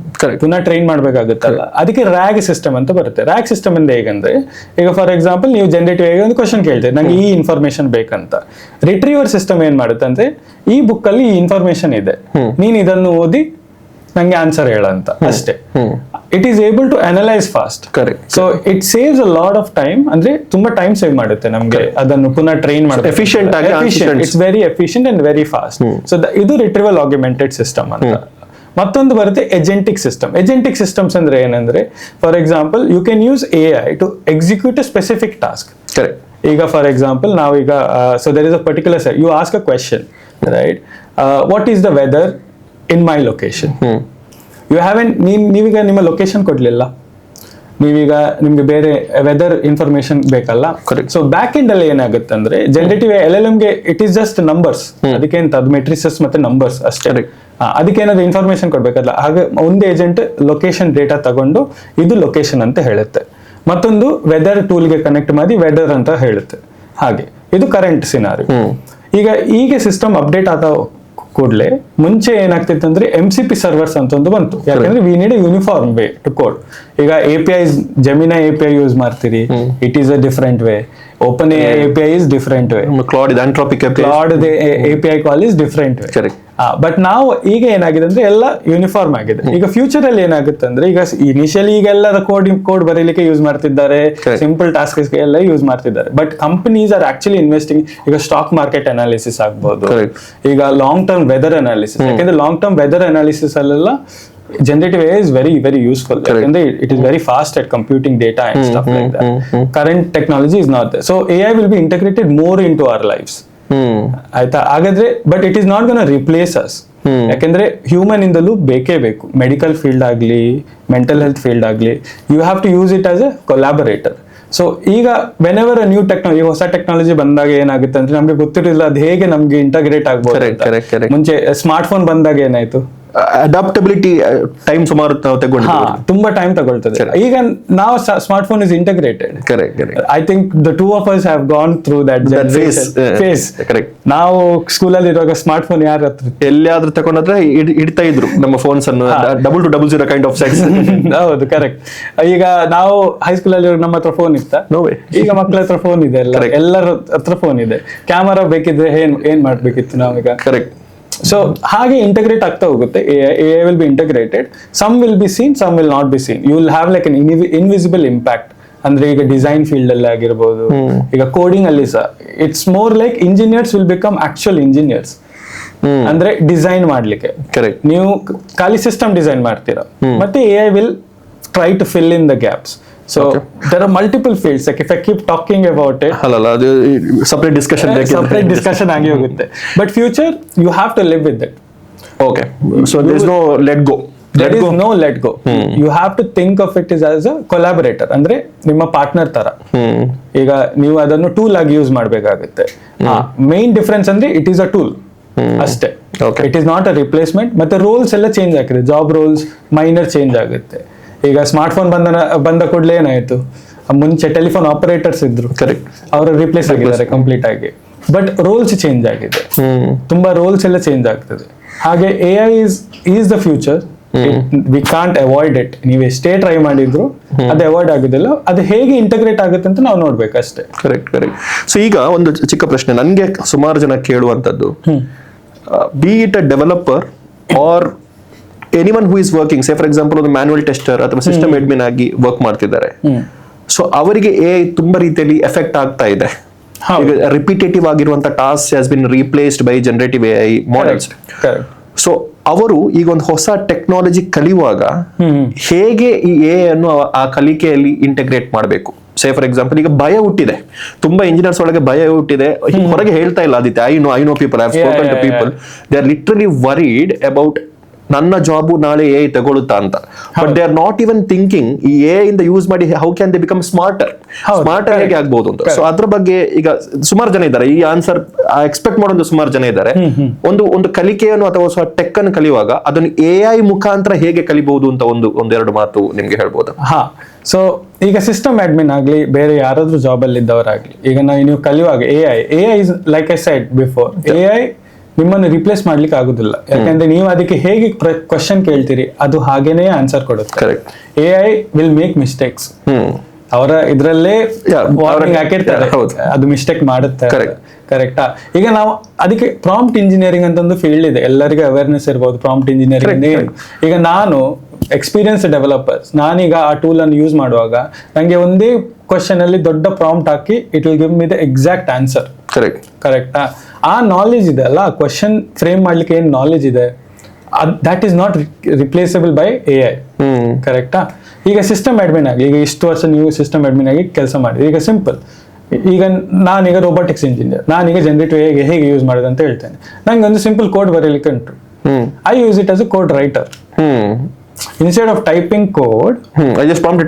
ಪುನಃ ಟ್ರೈನ್ ಮಾಡ್ಬೇಕಾಗುತ್ತಲ್ಲ. ಅದಕ್ಕೆ ರ್ಯಾಗ್ ಸಿಸ್ಟಮ್ ಅಂತ ಬರುತ್ತೆ. ರ್ಯಾಗ್ ಸಿಸ್ಟಮ್ ಇಂದ ಹೇಗಂದ್ರೆ, ಈಗ ಫಾರ್ ಎಕ್ಸಾಂಪಲ್ ನೀವು ಜನರೇಟಿವ್ ಆಗಿ ಒಂದು ಕ್ವಶನ್ ಕೇಳ್ತೀರಿ, ನಂಗೆ ಈ ಇನ್ಫಾರ್ಮೇಶನ್ ಬೇಕಂತ. ರಿಟ್ರೀವರ್ ಸಿಸ್ಟಮ್ ಏನ್ ಮಾಡುತ್ತೆ ಅಂದ್ರೆ, ಈ ಬುಕ್ ಅಲ್ಲಿ ಈ ಇನ್ಫಾರ್ಮೇಶನ್ ಇದೆ, ನೀನ್ ಇದನ್ನು ಓದಿ ನಂಗೆ ಆನ್ಸರ್ ಹೇಳಂತ ಅಷ್ಟೇ. It is able to analyse fast. Correct. So it saves a lot of time, ಅಂದ್ರೆ ತುಂಬಾ ಟೈಮ್ ಸೇವ್ ಮಾಡುತ್ತೆ ನಮ್ಗೆ ಅದನ್ನು ಪುನಃ ಟ್ರೈನ್ ಮಾಡಿ. ಎಫಿಷಿಯಂಟ್ ಆಗಿ, it's very efficient and very fast. So ಇದು ರಿಟ್ರೀವಲ್ ಆಗ್ಯುಮೆಂಟೆಡ್ ಸಿಸ್ಟಮ್ ಅಂತ. ಮತ್ತೊಂದು ಬರುತ್ತೆ ಎಜೆಂಟಿಕ್ ಸಿಸ್ಟಮ್. ಎಜೆಂಟಿಕ್ ಸಿಸ್ಟಮ್ಸ್ ಅಂದ್ರೆ ಏನಂದ್ರೆ, for example you can use A I to execute a specific task. Correct. ಈಗ ಫಾರ್ ಎಕ್ಸಾಂಪಲ್ ನಾವೀಗ, so there is a particular site, you ask a question, right, what is the weather in my location. You haven't, ನೀವೀಗ ನಿಮ್ಮ location ಕೊಡ್ಲಿಲ್ಲ, ನೀವೀಗ ನಿಮ್ಗೆ ಬೇರೆ weather information ಬೇಕಲ್ಲ. So back end ಅಲ್ಲಿ ಏನಾಗುತ್ತೆ ಅಂದ್ರೆ, ಜನರೇಟಿವ್ LLM ಗೆ ಇಟ್ ಈಸ್ ಜಸ್ಟ್ ನಂಬರ್ಸ್, ಅದಕ್ಕೆ ಎಂತ ಅದು ಮೆಟ್ರಿಸಸ್ ಮತ್ತೆ ನಂಬರ್ಸ್ ಅಷ್ಟೇ. ಅದಕ್ಕೆ ಏನಾದ್ರು ಇನ್ಫಾರ್ಮೇಶನ್ ಕೊಡ್ಬೇಕಲ್ಲ. ಹಾಗೆ ಒಂದು ಏಜೆಂಟ್ ಲೊಕೇಶನ್ ಡೇಟಾ ತಗೊಂಡು ಇದು ಲೊಕೇಶನ್ ಅಂತ ಹೇಳುತ್ತೆ, ಮತ್ತೊಂದು ವೆದರ್ ಟೂಲ್ಗೆ ಕನೆಕ್ಟ್ ಮಾಡಿ ವೆದರ್ ಅಂತ ಹೇಳುತ್ತೆ. ಹಾಗೆ ಇದು ಕರೆಂಟ್ ಸಿನಾರಿಯೋ. ಈಗ ಸಿಸ್ಟಮ್ ಅಪ್ಡೇಟ್ ಆದ ಕೂಡಲೇ ಮುಂಚೆ ಏನಾಗ್ತಿತ್ತು ಅಂದ್ರೆ MCP ಸರ್ವರ್ಸ್ ಅಂತ ಒಂದು ಬಂತು. ಯಾಕಂದ್ರೆ we need a uniform way to code. ಈಗ API, ಜೆಮಿನೈ API ಯೂಸ್ ಮಾಡ್ತೀರಿ, it is a different way. Open API is different way. Claude is Anthropic API. Claude the API call is different way. Correct. But ನಾವು ಈಗ ಏನಾಗಿದೆ ಅಂದ್ರೆ ಎಲ್ಲ uniform ಆಗಿದೆ. ಈಗ future ಅಲ್ಲಿ ಏನಾಗುತ್ತೆ ಅಂದ್ರೆ, ಈಗ ಇನಿಷಿಯಲಿ ಈಗ ಎಲ್ಲರ ಕೋಡ್ ಬರೀಲಿಕ್ಕೆ ಯೂಸ್ ಮಾಡ್ತಿದ್ದಾರೆ, ಸಿಂಪಲ್ ಟಾಸ್ಕ್ ಎಲ್ಲ ಯೂಸ್ ಮಾಡ್ತಿದ್ದಾರೆ. But companies are actually investing. ಈಗ ಸ್ಟಾಕ್ ಮಾರ್ಕೆಟ್ ಅನಾಲಿಸಿಸ್ ಆಗ್ಬಹುದು, ಈಗ ಲಾಂಗ್ ಟರ್ಮ್ ವೆದರ್ ಅನಾಲಿಸಿಸ್. ಯಾಕಂದ್ರೆ ಲಾಂಗ್ ಟರ್ಮ್ ವೆದರ್ ಅನಾಲಿಸಿಸ್ ಅಲ್ಲೆಲ್ಲ generative AI is very, very useful. And it is very fast at computing data and stuff like that. Current technology is not there. So AI will be integrated more into our lives. But it is not going to replace us. ಯಾಕಂದ್ರೆ human in the loop ಬೇಕೇ ಬೇಕು. Medical field ಆಗಲಿ, mental health field ಆಗಲಿ, you have to use it as a collaborator. So ಈಗ whenever new technology, ಹೊಸ technology ಬಂದಾಗ ಏನಾಗುತ್ತೆ ಅಂದ್ರೆ ನಮ್ಗೆ ಗೊತ್ತಿರಲಿಲ್ಲ ಅದು ಹೇಗೆ ನಮ್ಗೆ ಇಂಟಗ್ರೇಟ್ ಆಗ್ಬೋದು. ಮುಂಚೆ ಸ್ಮಾರ್ಟ್ ಫೋನ್ ಬಂದಾಗ ಏನಾಯ್ತು, ಅಡಾಪ್ಟಬಿಲಿಟಿ ಟೈಮ್ ಸುಮಾರು ತುಂಬಾ ಟೈಮ್ ತಗೊಳ್ತದೆ. ಈಗ ನಾವು smart phone is integrated. I think the two of us have gone through that face. ನಾವು ಸ್ಕೂಲಲ್ಲಿ ಇರುವಾಗ ಸ್ಮಾರ್ಟ್ ಫೋನ್ ಯಾರ ಹತ್ರ ಎಲ್ಲಿಯಾದ್ರೂ ತಗೊಂಡ್ರೆ ಇಡ್ತಾ ಇದ್ರು ನಮ್ಮ ಫೋನ್ಸ್ ಅನ್ನು, 2200 ಕೈಂಡ್ ಆಫ್ ಸೈಜ್. ಹೌದು, ಕರೆಕ್ಟ್. ಈಗ ನಾವು ಹೈಸ್ಕೂಲ್ ಅಲ್ಲಿ ನಮ್ಮ ಹತ್ರ ಫೋನ್ ಇತ್ತ, ಈಗ ಮಕ್ಕಳ ಹತ್ರ ಫೋನ್ ಇದೆ, ಎಲ್ಲರ ಹತ್ರ ಫೋನ್ ಇದೆ. ಕ್ಯಾಮರಾ ಬೇಕಿದ್ರೆ ಏನ್ ಮಾಡ್ಬೇಕಿತ್ತು ನಾವೀಗ. ಕರೆಕ್ಟ್. ಸೊ ಹಾಗೆ ಇಂಟಗ್ರೇಟ್ ಆಗ್ತಾ ಹೋಗುತ್ತೆ. AI will be integrated. Some will be seen, some will not be seen. You will have like an invisible impact. ಅಂದ್ರೆ ಈಗ ಡಿಸೈನ್ ಫೀಲ್ಡ್ ಅಲ್ಲಿ ಆಗಿರ್ಬೋದು, ಈಗ ಕೋಡಿಂಗ್ ಅಲ್ಲಿ ಸಹ it's more like engineers will become actual engineers. ಅಂದ್ರೆ design ಮಾಡ್ಲಿಕ್ಕೆ ನೀವು ಖಾಲಿ ಸಿಸ್ಟಮ್ ಡಿಸೈನ್ ಮಾಡ್ತೀರಾ, ಮತ್ತೆ AI will try to fill in the gaps. So there are multiple fields. Like if I keep talking about it, separate discussion ಆಗಿ ಹೋಗುತ್ತೆ. But future you have to live with it. Okay. So there is no let go. There is no let go. You have to think of it as a collaborator. ಅಂದ್ರೆ ನಿಮ್ಮ partner ತರ. ಈಗ ನೀವು ಅದನ್ನು tool ಆಗಿ use ಮಾಡಬೇಕಾಗುತ್ತೆ. Main difference ಅಂದ್ರೆ it is a tool ಅಷ್ಟೇ. It is not a replacement. ಮತ್ತೆ ರೋಲ್ಸ್ ಎಲ್ಲ ಚೇಂಜ್ ಆಗಿದೆ, ಜಾಬ್ ರೋಲ್ಸ್ ಮೈನರ್ ಚೇಂಜ್ ಆಗುತ್ತೆ. ಈಗ ಸ್ಮಾರ್ಟ್ ಫೋನ್ ಬಂದ ಕೂಡಲೇ ಏನಾಯ್ತು, ಮುಂಚೆ ಟೆಲಿಫೋನ್ ಆಪರೇಟರ್ಸ್ ಇದ್ರು, ಕರೆಕ್ಟ್, ಅವರು ರಿಪ್ಲೇಸ್ ಆಗಿದ್ದಾರೆ ಕಂಪ್ಲೀಟ್ ಆಗಿ. ಬಟ್ ರೋಲ್ಸ್ ಚೇಂಜ್ ಆಗಿದೆ, ತುಂಬಾ ರೋಲ್ಸ್ ಎಲ್ಲ ಚೇಂಜ್ ಆಗ್ತದೆ. ಹಾಗೆ AI is the future, we can't avoid it. ನೀವು ಎಷ್ಟೇ ಟ್ರೈ ಮಾಡಿದ್ರು ಅದು ಅವಾಯ್ಡ್ ಆಗುದಿಲ್ಲ. ಅದು ಹೇಗೆ ಇಂಟಗ್ರೇಟ್ ಆಗುತ್ತೆ ಅಂತ ನಾವು ನೋಡ್ಬೇಕಷ್ಟೇ. ಕರೆಕ್ಟ್. ಸೊ ಈಗ ಒಂದು ಚಿಕ್ಕ ಪ್ರಶ್ನೆ ನನ್ಗೆ ಸುಮಾರು ಜನ ಕೇಳುವಂತದ್ದು, be it a developer or anyone who is working, say for example ಒಂದು ಮ್ಯಾನ್ಯುವಲ್ ಟೆಸ್ಟರ್ ಅಥವಾ ಸಿಸ್ಟಮ್ ಅಡ್ಮಿನ್ ಆಗಿ ವರ್ಕ್ ಮಾಡ್ತಿದ್ದಾರೆ, ಸೊ ಅವರಿಗೆ AI ತುಂಬಾ ರೀತಿಯಲ್ಲಿ ಎಫೆಕ್ಟ್ ಆಗ್ತಾ ಇದೆ. ರಿಪಿಟೇಟಿವ್ ಆಗಿರುವಂತ task has been replaced by generative AI models. So ಅವರು ಈಗ ಒಂದು ಹೊಸ ಟೆಕ್ನಾಲಜಿ ಕಲಿಯುವಾಗ ಹೇಗೆ ಈ AI ಅನ್ನು ಆ ಕಲಿಕೆಯಲ್ಲಿ ಇಂಟಗ್ರೇಟ್ ಮಾಡಬೇಕು? ಸೇ ಫಾರ್ ಎಕ್ಸಾಂಪಲ್ ಈಗ ಭಯ ಹುಟ್ಟಿದೆ, ತುಂಬಾ ಇಂಜಿನಿಯರ್ಸ್ ಒಳಗೆ ಭಯ ಹುಟ್ಟಿದೆ, ಹೊರಗೆ ಹೇಳ್ತಾ ಇಲ್ಲ Aditya. I know people, I have spoken to people, they are literally worried about ನನ್ನ ಜಾಬು ನಾಳೆ AI ತಗೊಳುತ್ತಾ ಅಂತ. But they are not even thinking ಈ AI ಇಂದ ಯೂಸ್ ಮಾಡಿ how can they become smarter ಹೇಗೆ ಆಗ್ಬಹುದು ಅಂತ. ಸೊ ಅದ್ರ ಬಗ್ಗೆ ಈಗ ಸುಮಾರು ಜನ ಇದ್ದಾರೆ, ಈ ಆನ್ಸರ್ ಎಕ್ಸ್ಪೆಕ್ಟ್ ಮಾಡೋದು ಸುಮಾರು ಜನ ಇದ್ದಾರೆ. ಒಂದು ಕಲಿಕೆಯನ್ನು ಅಥವಾ ಟೆಕ್ ಅನ್ನು ಕಲಿಯುವಾಗ ಅದನ್ನು AI ಮುಖಾಂತರ ಹೇಗೆ ಕಲಿಬಹುದು ಅಂತ ಒಂದೆರಡು ಮಾತು ನಿಮ್ಗೆ ಹೇಳ್ಬೋದು. ಸೊ ಈಗ ಸಿಸ್ಟಮ್ ಅಡ್ಮಿನ್ ಆಗ್ಲಿ, ಬೇರೆ ಯಾರಾದ್ರೂ ಜಾಬ್ ಅಲ್ಲಿ ಇದ್ದವರಾಗ್ಲಿ, ಈಗ ನೀವು ಕಲಿಯುವಾಗ AI is like I said before, AI ನಿಮ್ಮನ್ನು ರಿಪ್ಲೇಸ್ ಮಾಡ್ಲಿಕ್ಕೆ ಆಗುದಿಲ್ಲ. ಯಾಕಂದ್ರೆ ನೀವು ಅದಕ್ಕೆ ಹೇಗೆ ಕ್ವಶನ್ ಕೇಳ್ತೀರಿ ಅದು ಹಾಗೇನೆ ಆನ್ಸರ್ ಕೊಡುತ್ತೆ. AI ವಿಲ್ ಮೇಕ್ ಮಿಸ್ಟೇಕ್ಸ್, ಅವರ ಇದ್ರಲ್ಲೇ ವಾರ್ನಿಂಗ್ ಹಾಕಿರ್ತಾರೆ, ಅದು ಮಿಸ್ಟೇಕ್ ಮಾಡುತ್ತೆ. ಕರೆಕ್ಟಾ? ಈಗ ನಾವು ಅದಕ್ಕೆ ಪ್ರಾಂಪ್ಟ್ ಇಂಜಿನಿಯರಿಂಗ್ ಅಂತ ಒಂದು ಫೀಲ್ಡ್ ಇದೆ, ಎಲ್ಲರಿಗೂ ಅವೇರ್ನೆಸ್ ಇರಬಹುದು ಪ್ರಾಂಪ್ಟ್ ಇಂಜಿನಿಯರಿಂಗ್. ಈಗ ನಾನು ಎಕ್ಸ್ಪೀರಿಯನ್ಸ್ ಡೆವಲಪರ್ಸ್, ನಾನೀಗ ಆ ಟೂಲ್ ಅನ್ನು ಯೂಸ್ ಮಾಡುವಾಗ ನಂಗೆ ಒಂದೇ ಕ್ವಶನ್ ಅಲ್ಲಿ ದೊಡ್ಡ prompt hockey it will give me the exact answer. ಕರೆಕ್ಟಾ? ಆ ನಾಲೆಜ್ ಇದೆ ಅಲ್ಲ, ಕ್ವಶನ್ ಫ್ರೇಮ್ ಮಾಡ್ಲಿಕ್ಕೆ ಏನ್ ನಾಲೆಜ್ ಇದೆ, that is not replaceable by AI. ಕರೆಕ್ಟಾ? ಈಗ ಸಿಸ್ಟಮ್ ಅಡ್ಮಿನ್ ಆಗಿ, ಈಗ ಇಷ್ಟು ವರ್ಷ ನೀವು ಸಿಸ್ಟಮ್ ಅಡ್ಮಿನ್ ಆಗಿ ಕೆಲಸ ಮಾಡಿದ್ರಿ. ಈಗ ಸಿಂಪಲ್, ಈಗ ನಾನೀಗ ರೋಬೋಟಿಕ್ಸ್ ಇಂಜಿನಿಯರ್, ನಾನೀಗ ಜನರೇಟಿವ್ ಹೇಗೆ ಯೂಸ್ ಮಾಡೋದು ಅಂತ ಹೇಳ್ತೇನೆ. ನಂಗೆ ಒಂದು ಸಿಂಪಲ್ ಕೋಡ್ ಬರೀಲಿಕ್ಕೆ ಉಂಟು, I use it as a code writer. Instead of typing code, I just prompt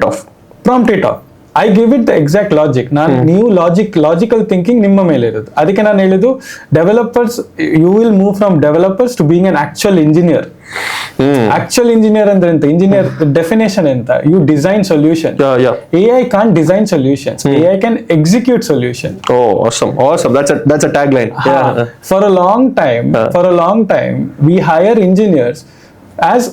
it off. I give it the exact logic. ನೀವು ಲಾಜಿಕಲ್ ಥಿಂಕಿಂಗ್ ನಿಮ್ಮ ಮೇಲೆ ಇರೋದು. ಅದಕ್ಕೆ ನಾನು ಹೇಳಿದ್ದು developers, you will move from developers to being an actual engineer. Actual engineer ಅಂದ್ರೆ ಎಂತ? Engineer definition ಎಂತ? You design solution. AI can't design solutions. AI can execute solution. Oh, awesome. That's a tagline. For a long time, we hire engineers as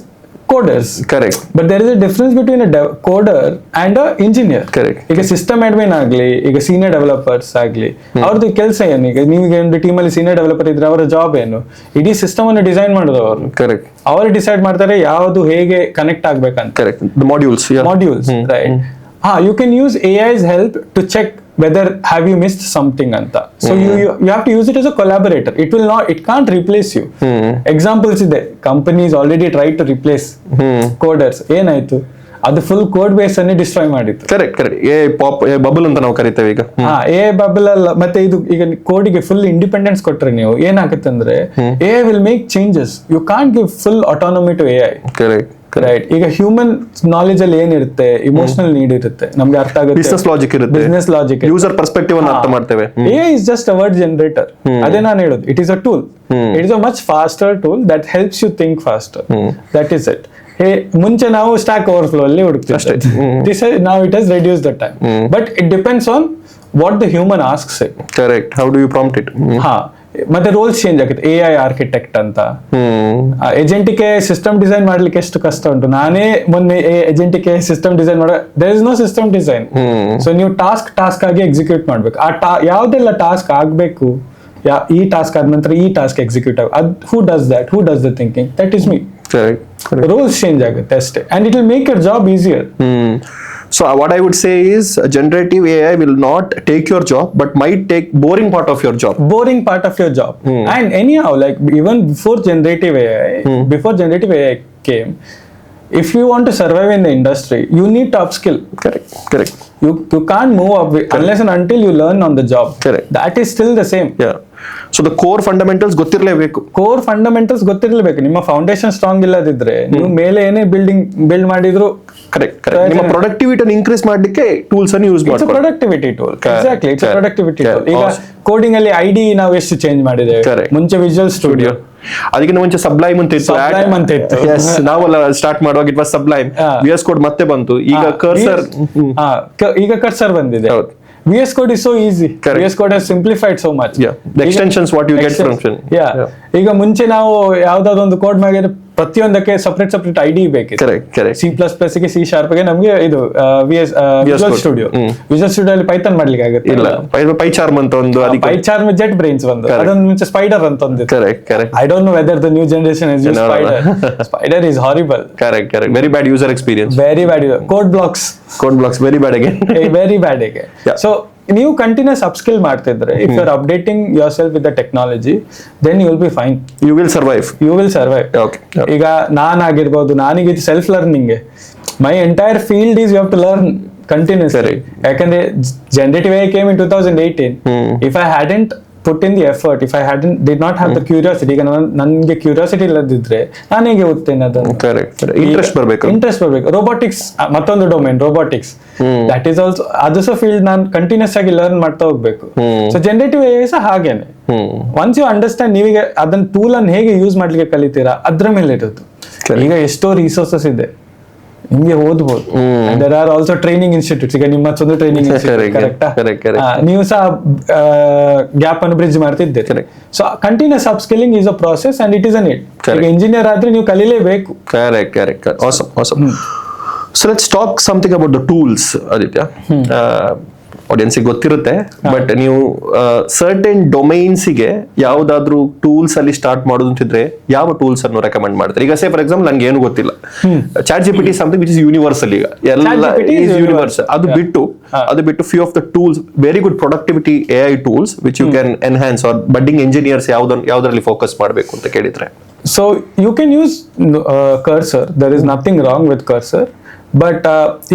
coders. Correct. But there is a difference between a coder and a engineer. Correct. ಈಗ system admin ಆಗ್ಲಿ, ಈಗ senior developers ಆಗ್ಲಿ, ಅವ್ರದ್ದು ಕೆಲಸ ಏನು? ಈಗ ನಿಮಗೆ ಒಂದು ಟೀಮ್ ಅಲ್ಲಿ ಸೀನಿಯರ್ ಡೆವಲಪರ್ ಇದ್ರೆ ಅವರ ಜಾಬ್ ಏನು? ಇಡೀ ಸಿಸ್ಟಮ್ ಅನ್ನು ಡಿಸೈನ್ ಮಾಡೋದು ಅವರು. ಕರೆಕ್ಟ್. ಅವರು ಡಿಸೈಡ್ ಮಾಡ್ತಾರೆ ಯಾವುದು ಹೇಗೆ ಕನೆಕ್ಟ್ ಆಗ್ಬೇಕಂತ. Correct. Modules right. You can use AI's help to check whether have you missed something anta. So you have to use it as a collaborator. It can't replace you. Examples ಇದೆ, companies already tried to replace coders. ಏನಾಯ್ತು? ಅದು full code base ಅನ್ನೇ destroy ಮಾಡಿತ್ತು. Correct. AI bubble ಅಂತ ನಾವು ಕರಿತೇವೆ ಈಗ. AI bubble ಅಲ್ಲ, ಮತ್ತೆ ಇದು ಈಗ ಕೋಡಿಗೆ ಫುಲ್ ಇಂಡಿಪೆಂಡೆನ್ಸ್ ಕೊಟ್ರೆ ನೀವು ಏನಾಗುತ್ತೆ ಅಂದ್ರೆ AI will make changes. You can't give full autonomy to AI. Correct. Right. ಈಗ ಹ್ಯೂಮನ್ ನಾಲೆಜ್ ಅಲ್ಲಿ ಏನಿರುತ್ತೆ, ಇಮೋಷನಲ್ ನೀಡ್ ಇರುತ್ತೆ, ನಮ್ಗೆ ಅರ್ಥ ಆಗುತ್ತೆ, ಬಿಸಿನೆಸ್ ಲಾಜಿಕ್, ಯೂಸರ್ ಪರ್ಸ್ಪೆಕ್ಟಿವ್ ಅನ್ನು ಅರ್ಥ ಮಾಡ್ತೇವೆ. AI is just a word generator. ಅದೇ ನಾನು ಹೇಳೋದು, it is a tool. It is a much faster tool that helps you think faster. That is it. ಮುಂಚೆ ನಾವು ಸ್ಟಾಕ್ ಓವರ್ಫ್ಲೋ ಅಲ್ಲಿ ಹುಡುಕ್ತೀವಿ, ನಾವು it has reduce the time. But it depends on what the human asks it. Correct. How do you prompt it? ಮತ್ತೆ roles change ಆಗುತ್ತೆ. AI architect ಅಂತ, agentic system design ಮಾಡ್ಲಿಕ್ಕೆ ಎಷ್ಟು ಕಷ್ಟ ಉಂಟು. ನಾನೇ ಮೊನ್ನೆ ಏಜೆಂಟಿಗೆ ಸಿಸ್ಟಮ್ ಡಿಸೈನ್ ಮಾಡೋ, there is no system design. So ನೀವು ಟಾಸ್ಕ್ ಆಗಿ ಎಕ್ಸಿಕ್ಯೂಟ್ ಮಾಡ್ಬೇಕು. ಯಾವ್ದೆಲ್ಲ ಟಾಸ್ಕ್ ಆಗ್ಬೇಕು, ಈ ಟಾಸ್ಕ್ ಆದ ನಂತರ ಈ ಟಾಸ್ಕ್ ಎಕ್ಸಿಕ್ಯೂಟ್ ಆಗ, who does that? Who does the thinking? That is me. Roles change ಆಗುತ್ತೆ ಅಷ್ಟೇ, and it will make your job easier. So what I would say is generative AI will not take your job, but might take boring part of your job. And anyhow, like even before generative AI came, if you want to survive in the industry, you need to upskill. Correct. You can't move up unless and until you learn on the job. Correct. That is still the same. Yeah. So the core fundamentals ಗೊತ್ತಿರಲೇಬೇಕು. ನಿಮ್ಮ foundation strong ಇಲ್ಲದಿದ್ರೆ ನೀವು ಮೇಲೆ ಏನೇ build ಮಾಡಿದ್ರು correct ನಿಮ್ಮ productivity increase ಮಾಡ್ಲಿಕ್ಕೆ tools ಅನ್ನು ಯೂಸ್ ಮಾಡಿ. Productivity tool. Exactly, it's productivity tool. ಈಗ ಕೋಡಿಂಗ್ ಅಲ್ಲಿ ID ನಾವು ಎಷ್ಟು ಚೇಂಜ್ ಮಾಡಿದ್ದೇವೆ. ಮುಂಚೆ ವಿಜುವಲ್ ಸ್ಟುಡಿಯೋ, ಅದಕ್ಕಿಂತ ಮುಂಚೆ ಸಬ್ಲೈಮ್ ಅಂತ ಇತ್ತು. ನಾವೆಲ್ಲ ಸ್ಟಾರ್ಟ್ ಮಾಡುವಾಗ it was Sublime. VS code ಮತ್ತೆ ಬಂತು, ಈಗ ಕರ್ಸರ್ ಬಂದಿದೆ. VS Code is so easy. Correct. VS Code has simplified so much. Yeah, the extensions what you get from ಈಗ ಮುಂಚೆ ನಾವು ಯಾವ್ದಾದ್ರು ಒಂದು ಕೋಡ್ ಮಾಡಿದ್ರೆ ಪ್ರತಿಯೊಂದಕ್ಕೆ ಸಪರೇಟ್ ಐಡಿ ಬೇಕಿತ್ತು. ಕರೆಕ್ಟ್. C++ ಗೆ C# ಗೆ ನಮಗೆ ಇದು ವಿಜುವಲ್ ಸ್ಟುಡಿಯೋ ಅಲ್ಲಿ ಪೈಥಾನ್ ಮಾಡ್ಲಿಕ್ಕೆ ಆಗುತ್ತೆ. ಇಲ್ಲ, ಪೈಚಾರ್ಮ್ ಅಂತ ಒಂದು, ಪೈಚಾರ್ಮ್ ಜೆಟ್ ಬ್ರೈನ್ಸ್ ಒಂದು, ಅದೊಂದು ಮುಂಚೆ ಸ್ಪೈಡರ್ ಅಂತ ಒಂದು. Correct. I don't know whether the new generation is use spider. Spider is horrible. Correct. Very bad user experience. Very bad. Code blocks very bad again. So ನೀವು ಕಂಟಿನ್ಯೂಸ್ ಅಪ್ಸ್ಕಿಲ್ ಮಾಡ್ತಿದ್ರೆ, if you are updating yourself with the technology, then you will be fine. You will survive. ಈಗ ನಾನಾಗಿರ್ಬೋದು, ನಾನೀಗ self learning, my entire field is you have to learn continuously. ಯಾಕಂದ್ರೆ generative AI came in 2018. If I hadn't put in the effort, if I did not have the curiosity, ಈಗ ನನಗೆ curiosity ಇಲ್ಲದಿದ್ರೆ ನಾನು ಹೇಗೆ ಓದ್ತೇನೆ ಅದನ್ನು? ಇಂಟ್ರೆಸ್ಟ್ ಬರಬೇಕು. Robotics ಮತ್ತೊಂದು domain, robotics, that is also ಅದು ಸಹ ಫೀಲ್ಡ್ ನಾನು ಕಂಟಿನ್ಯೂಸ್ ಆಗಿ ಲರ್ನ್ ಮಾಡ್ತಾ ಹೋಗ್ಬೇಕು. ಸೊ ಜನರೇಟಿವ್ AI ಸಹ ಹಾಗೇನೆ. ಒನ್ಸ್ ಯು ಅಂಡರ್ಸ್ಟ್ಯಾಂಡ್, ನೀವೀಗ ಅದನ್ನ ಟೂಲ್ ಅನ್ನು ಹೇಗೆ ಯೂಸ್ ಮಾಡ್ಲಿಕ್ಕೆ ಕಲಿತೀರಾ ಅದ್ರ ಮೇಲೆ ಇರೋದು. ಈಗ ಎಷ್ಟೋ ರಿಸೋರ್ಸಸ್ ಇದೆ, ನಿಮ್ಗೆ ಓದ್ಬೋದು. There are also training institutes. ಈಗ ನಿಮ್ಮ ಒಂದು ಟ್ರೈನಿಂಗ್ ಇನ್ಸ್ಟಿಟ್ಯೂಟ್, ಕರೆಕ್ಟಾ? ನೀವು ಸಹ ಗ್ಯಾಪ್ ಅನ್ನು ಬ್ರಿಡ್ಜ್ ಮಾಡ್ತಿದ್ದೀರಿ. So continuous upskilling is a process and it is a need. ಈಗ ಇಂಜಿನಿಯರ್ ಆದ್ರೆ ನೀವು ಕಲಿಲೇಬೇಕು. Correct. Awesome. So let's talk something about the tools, Aditya. Audience ಗೊತ್ತಿರುತ್ತೆ, ಬಟ್ ನೀವು ಸರ್ಟೆನ್ ಡೊಮೈನ್ಸ್ಗೆ ಯಾವ್ದಾದ್ರು ಟೂಲ್ಸ್ ಅಲ್ಲಿ ಸ್ಟಾರ್ಟ್ ಮಾಡೋದು ಅಂತಿದ್ರೆ ಯಾವ ಟೂಲ್ಸ್ ಅನ್ನು ರೆಕಮೆಂಡ್ ಮಾಡ್ತಾರೆ? ಈಗ ಸೇ ಫಾರ್ ಎಕ್ಸಾಂಪಲ್ ನನ್ಗೆ ಏನು ಗೊತ್ತಿಲ್ಲ, ChatGPT something which is universal. ಈಗ ಎಲ್ಲ ಯೂನಿವರ್ಸ್. ಅದು ಬಿಟ್ಟು few of the tools, very good productivity AI tools which you can enhance, or budding engineers ಯಾವ್ದ್ರಲ್ಲಿ ಫೋಕಸ್ ಮಾಡಬೇಕು ಅಂತ ಕೇಳಿದ್ರೆ? So you can use Cursor. There is nothing wrong with Cursor. But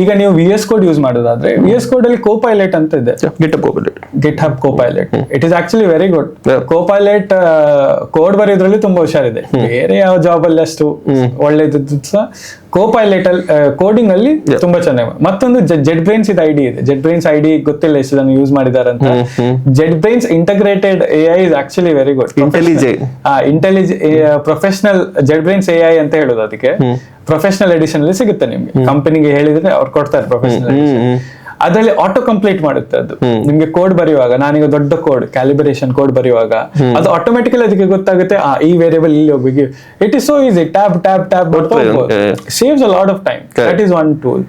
ಈಗ ನೀವು VS Code ಯೂಸ್ ಮಾಡೋದಾದ್ರೆ, VS Code ಅಲ್ಲಿ Copilot ಅಂತ ಇದೆ. GitHub Copilot. It is actually very good. Copilot code ಬರೆಯೋದ್ರಲ್ಲಿ ತುಂಬಾ ಹುಷಾರಿದೆ. ಬೇರೆ ಯಾವ ಜಾಬ್ ಅಲ್ಲಿ ಅಷ್ಟು ಒಳ್ಳೇದಿದ್ದು ಸಹ Copilot ಅಲ್ಲಿ ಕೋಡಿಂಗ್ ಅಲ್ಲಿ ತುಂಬಾ ಚೆನ್ನಾಗಿ. ಮತ್ತೊಂದು ಜೆಟ್ ಬ್ರೈನ್ಸ್ ಇದು ಐಡಿ ಇದೆ. ಜೆಟ್ ಬ್ರೈನ್ಸ್ ಐಡಿ ಗೊತ್ತಿಲ್ಲ ಎಷ್ಟು ಜನ ಯೂಸ್ ಮಾಡಿದ್ದಾರೆ ಅಂತ. Jet brains integrated AI is actually very good. Professional jet brains AI ಅಂತ ಹೇಳೋದು. ಅದಕ್ಕೆ ಪ್ರೊಫೆಷನಲ್ ಎಡಿಷನ್ ಅಲ್ಲಿ ಸಿಗುತ್ತೆ ನಿಮ್ಗೆ. ಕಂಪನಿಗೆ ಹೇಳಿದ್ರೆ ಅವ್ರು ಕೊಡ್ತಾರೆ ಪ್ರೊಫೆಷನಲ್ ಎಡಿಷನ್. ಅದರಲ್ಲಿ ಆಟೋ ಕಂಪ್ಲೀಟ್ ಮಾಡುತ್ತೆ ಅದು. ನಿಮ್ಗೆ ಕೋಡ್ ಬರೆಯುವಾಗ, ನಾನೀಗ ದೊಡ್ಡ ಕೋಡ್ ಕ್ಯಾಲಿಬ್ರೇಷನ್ ಕೋಡ್ ಬರೆಯುವಾಗ ಅದು ಆಟೋಮೆಟಿಕಲಿ ಅದಕ್ಕೆ ಗೊತ್ತಾಗುತ್ತೆ, ಈ ವೇರಿಯಬಲ್ ಇಲ್ಲಿ ಹೋಗ್ಬೇಕು. It is so easy. Tab saves a lot of time. That is one tool.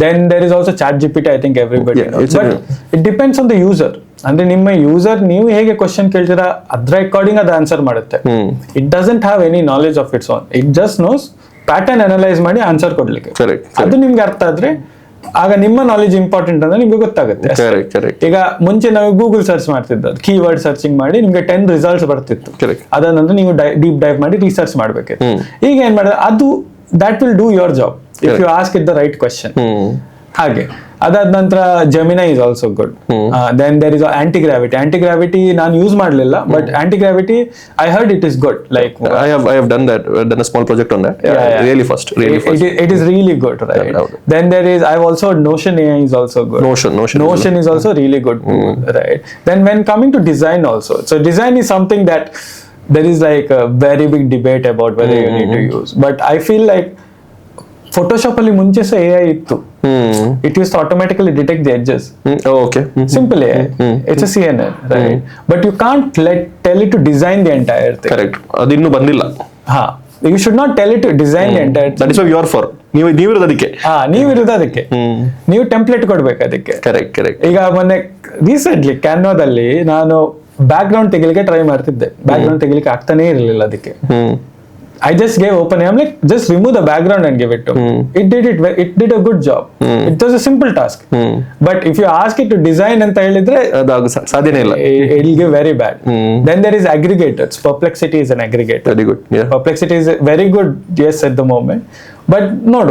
Then there is also ChatGPT. I think everybody knows. But it depends on the user. ಅಂದ್ರೆ ನಿಮ್ಮ user ನೀವು ಹೇಗೆ question ಕೇಳ್ತೀರಾ ಅದ್ರ according ಅದು answer ಮಾಡುತ್ತೆ. It doesn't have any knowledge of its own. It just knows pattern analyse ಮಾಡಿ answer ಕೊಡ್ಲಿಕ್ಕೆ. ಅದು ನಿಮ್ಗೆ ಅರ್ಥ ಆದ್ರೆ ಆಗ ನಿಮ್ಮ ನಾಲೆಜ್ ಇಂಪಾರ್ಟೆಂಟ್ ಅಂತ ನಿಮ್ಗೆ ಗೊತ್ತಾಗುತ್ತೆ. ಈಗ ಮುಂಚೆ ನಾವು ಗೂಗಲ್ ಸರ್ಚ್ ಮಾಡ್ತಿದ್ದು, ಕೀವರ್ಡ್ ಸರ್ಚಿಂಗ್ ಮಾಡಿ ನಿಮ್ಗೆ 10 ರಿಸಲ್ಟ್ಸ್ ಬರ್ತಿತ್ತು. ಅದನ್ನ ನೀವು ಡೀಪ್ ಡೈವ್ ಮಾಡಿ ರಿಸರ್ಚ್ ಮಾಡ್ಬೇಕಿತ್ತು. ಈಗ ಏನ್ ಮಾಡಿದ್ರೆ ಅದು that will do your job if you ask it the right question. ಹಾಗೆ ಅದಾದ ನಂತರ Gemini is also good. Then there is Antigravity. ನಾನು ಯೂಸ್ ಮಾಡಲಿಲ್ಲ, but Antigravity I heard it is good. Like I have done a small project on that. Really fast. It is really good, right? Then there is, I've also Notion AI is also good. Notion is also really good, right? Then when coming to design also, so design is something that there is like a very big debate about whether you need to use, but I feel like Photoshop ಅಲ್ಲಿ ಮುಂಚೆ ಸಹ AI ಇತ್ತು. It used to automatically detect the edges. Simple AI. It's a CNN, right? But you can't tell it to design the entire thing. Correct. ಅದು ಇನ್ನೂ ಬಂದಿಲ್ಲ. You should not tell it to design the entire thing. That is what you are for. ನೀವಿರೋದು ಅದಕ್ಕೆ. ನೀವಿರೋದು ಅದಕ್ಕೆ. ನೀವು template ಕೊಡ್ಬೇಕು ಅದಕ್ಕೆ. Correct. ಈಗ ಮೊನ್ನೆ ರೀಸೆಂಟ್ಲಿ ಕ್ಯಾನ್ವಾದಲ್ಲಿ ನಾನು ಬ್ಯಾಕ್ ಗ್ರೌಂಡ್ ತೆಗಿಲಿಕ್ಕೆ ಟ್ರೈ ಮಾಡ್ತಿದ್ದೆ. ಬ್ಯಾಕ್ ಗ್ರೌಂಡ್ ತೆಗಿಲಿಕ್ಕೆ ಆಗ್ತಾನೆ ಇರಲಿಲ್ಲ ಅದಕ್ಕೆ. I just gave OpenAI. I'm like, just remove the background and give it to me. It did a good job. It was a simple task. But if you ask it to design ಅಂತ ಹೇಳಿದ್ರೆ ಸಾಧ್ಯನೇ ಇಲ್ಲ. It will give very bad. Then there is aggregators. Perplexity is an aggregator. Very good. Yeah. Perplexity is very good, yes, at the moment. But no.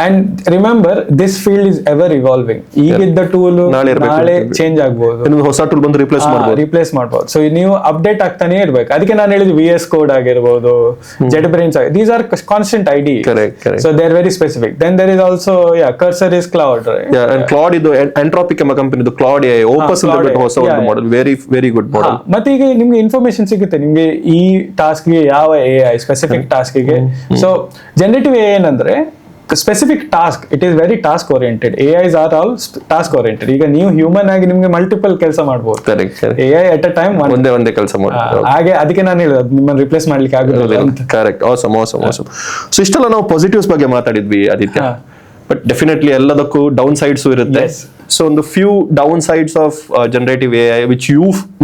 And remember, this field is ever evolving. ಈಗಿದ್ದ tool ನಾಳೆ change ಆಗ್ಬಹುದು. ಹೊಸ tool ಬಂದು replace ಮಾಡಬಹುದು. So ನೀವು update ಆಗ್ತಾನೆ ಇರ್ಬೇಕು. ಅದಕ್ಕೆ ನಾನು ಹೇಳಿದ್ದು VS Code ಆಗಿರ್ಬೋದು, JetBrains, these are constant IDE. So they are very specific. Then there is also Cursor is Claude. And Claude ಇದು Anthropic ಎಂಬ ಕಂಪನಿದು ಕ್ಲೌಡ್ AI ಓಪಸ್ ಅಂತ ಹೊಸ ಒಂದು ಮಾಡೆಲ್, ವೆರಿ ಗುಡ್ ಮಾಡೆಲ್. ಮತ್ತೆ ಈಗ ನಿಮ್ಗೆ ಇನ್ಫಾರ್ಮೇಶನ್ ಸಿಗುತ್ತೆ ನಿಮ್ಗೆ ಈ ಟಾಸ್ಕ್ ಗೆ ಯಾವ AI ಸ್ಪೆಸಿಫಿಕ್ ಟಾಸ್ಕ್ ಗೆ. ಸೊ ಜನರೇಟಿವ್ AI ಏನಂದ್ರೆ specific task, it is very task oriented. AIs are all task oriented. ಈಗ ನೀವು ಹ್ಯೂಮನ್ ಆಗಿ ನಿಮ್ಗೆ ಮಲ್ಟಿಪಲ್ ಕೆಲಸ ಮಾಡ್ಬೋದು. Correct. AI at a time ಒಂದೇ ಕೆಲಸ ಮಾಡಿ. ಹಾಗೆ ಅದಕ್ಕೆ ನಾನು ಹೇಳೋದು ನಿಮ್ಮನ್ನು ರಿಪ್ಲೇಸ್ ಮಾಡ್ಲಿಕ್ಕೆ ಆಗುದಿಲ್ಲ ಅಂತ. ಕರೆಕ್ಟ್. ಆಸಮ್. ಸೊ ಇಷ್ಟೆಲ್ಲ ನಾವು ಪಾಸಿಟಿವ್ಸ್ ಬಗ್ಗೆ ಮಾತಾಡಿದ್ವಿ ಆದಿತ್ಯ, ಬಟ್ ಡೆಫಿನೆಟ್ಲಿ ಎಲ್ಲದಕ್ಕೂ ಡೌನ್ ಸೈಡ್ಸ್ ಇರುತ್ತೆ. ಸೊ ಒಂದು few down sides of generative AI which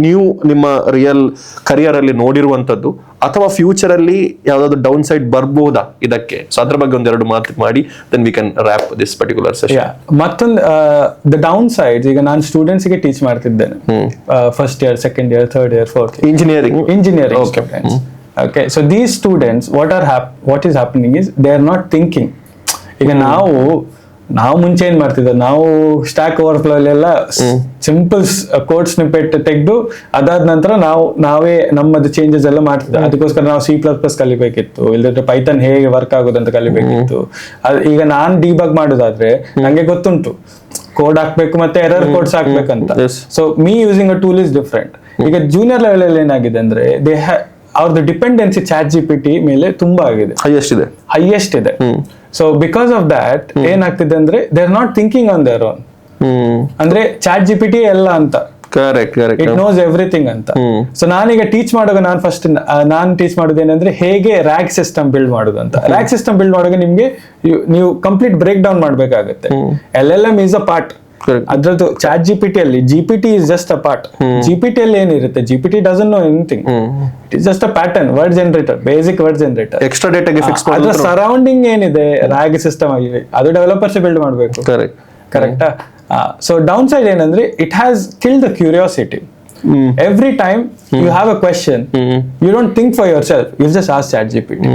ನೀವು ನಿಮ್ಮ ರಿಯಲ್ ಕರಿಯರ್ ಅಲ್ಲಿ ನೋಡಿರುವಂತದ್ದು, ಅಥವಾ ಫ್ಯೂಚರ್ ಅಲ್ಲಿ ಯಾವ್ದಾದ್ರು ಡೌನ್ ಸೈಡ್ ಬರ್ಬೋದಾ ಇದಕ್ಕೆ? ಸೊ ಅದ್ರ ಬಗ್ಗೆ ಒಂದೆರಡು ಮಾತು ಮಾಡಿ then we can wrap this particular session. ಮತ್ತೊಂದು ದ ಡೌನ್ ಸೈಡ್ಸ್, ಈಗ ನಾನು ಸ್ಟೂಡೆಂಟ್ಸ್ ಗೆ ಟೀಚ್ ಮಾಡ್ತಿದ್ದೇನೆ, first year, second year, third year, fourth engineering students. Okay, so these students, what is happening is they are not thinking. ಈಗ ನಾವು ಮುಂಚೆ ಏನ್ ಮಾಡ್ತಿದ್ದೆ, ನಾವು ಸ್ಟ್ಯಾಕ್ ಓವರ್ಫ್ಲೋ ಅಲ್ಲೆಲ್ಲ ಸಿಂಪಲ್ ಕೋಡ್ ಸ್ನಿಪೆಟ್ ತೆಗೆದು ಅದಾದ ನಂತರ ನಾವೇ ನಮ್ಮದು ಚೇಂಜಸ್ ಎಲ್ಲ ಮಾಡ್ತಿದ್ದೆ. ಅದಕ್ಕೋಸ್ಕರ ನಾವು C++ ಕಲಿಬೇಕಿತ್ತು, ಇಲ್ಲದ್ರೆ ಪೈಥಾನ್ ಹೇಗೆ ವರ್ಕ್ ಆಗೋದಂತ ಕಲಿಬೇಕಿತ್ತು. ಈಗ ನಾನ್ ಡಿಬಗ್ ಮಾಡೋದಾದ್ರೆ ನಂಗೆ ಗೊತ್ತುಂಟು ಕೋಡ್ ಹಾಕ್ಬೇಕು ಮತ್ತೆ ಎರರ್ ಕೋಡ್ಸ್ ಹಾಕ್ಬೇಕಂತ. So me using a tool is different. ಈಗ ಜೂನಿಯರ್ ಲೆವೆಲ್ ಅಲ್ಲಿ ಏನಾಗಿದೆ ಅಂದ್ರೆ ಅವ್ರದ್ದು ಡಿಪೆಂಡೆನ್ಸಿ ChatGPT ಮೇಲೆ ತುಂಬಾ ಆಗಿದೆ, ಹೈಯೆಸ್ಟ್ ಇದೆ. ಸೊ ಬಿಕಾಸ್ ಆಫ್ ದಟ್ ಏನಾಗ್ತಿದೆ ಅಂದ್ರೆ they are not thinking on their own. ಅಂದ್ರೆ ChatGPT ಎಲ್ಲ ಅಂತ, ಇಟ್ ನೋಸ್ ಎವ್ರಿಥಿಂಗ್ ಅಂತ. ಸೊ ನಾನೀಗ ಟೀಚ್ ಮಾಡುವಾಗ ನಾನು ಟೀಚ್ ಮಾಡೋದು ಏನಂದ್ರೆ ಹೇಗೆ ರ್ಯಾಕ್ ಸಿಸ್ಟಮ್ ಬಿಲ್ಡ್ ಮಾಡೋದು ಅಂತ. ರ್ಯಾಕ್ ಸಿಸ್ಟಮ್ ಬಿಲ್ಡ್ ಮಾಡುವಾಗ ನಿಮ್ಗೆ ನೀವು ಕಂಪ್ಲೀಟ್ ಬ್ರೇಕ್ ಡೌನ್ ಮಾಡ್ಬೇಕಾಗುತ್ತೆ. LLM ಈಸ್ ಅ ಪಾರ್ಟ್ ಅದ್ರದ್ದು. ChatGPT ಅಲ್ಲಿ GPT is just a part. GPT ಅಲ್ಲಿ ಏನಿರುತ್ತೆ, GPT doesn't know anything. It is just a pattern, word generator, basic word generator. Extra ಡೇಟಾಗೆ fix ಮಾಡೋದು. ಅದರ ಸರೌಂಡಿಂಗ್ ಏನಿದೆ RAG system ಆಗಿದೆ, ಅದು ಡೆವಲಪರ್ಸ್ ಬಿಲ್ಡ್ ಮಾಡಬೇಕು. ಕರೆಕ್ಟಾ? ಸೊ ಡೌನ್ ಸೈಡ್ ಏನಂದ್ರೆ it has killed the curiosity. Every time you have a question, you don't think for yourself, you just ask ChatGPT.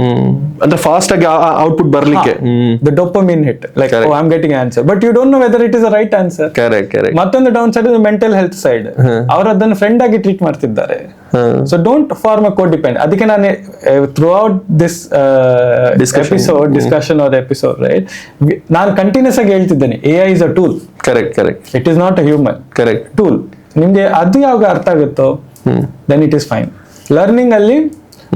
ಅಂದ್ರೆ ಫಾಸ್ಟ್ ಆಗಿ ಔಟ್ಪುಟ್ ಬರ್ಲಿಕ್ಕೆ the dopamine hit, like oh I'm getting an answer, but you don't know whether it is the right answer. Correct. ಮತ್ತೊಂದು downside mental health side, ಅವರು ಅದನ್ನು friend ಆಗಿ treat ಮಾಡ್ತಿದ್ದಾರೆ. So don't form a code depend. ಅದಕ್ಕೆ ನಾನು throughout this discussion or episode right, ನಾನು continuous ಆಗಿ ಹೇಳ್ತಿದ್ದೇನೆ AI is a tool. Correct. It is not a human. Correct. Tool. ನಿಮ್ಗೆ ಅದು ಯಾವಾಗ ಅರ್ಥ ಆಗುತ್ತೋ ದೆನ್ ಇಟ್ ಇಸ್ ಫೈನ್. ಲರ್ನಿಂಗ್ ಅಲ್ಲಿ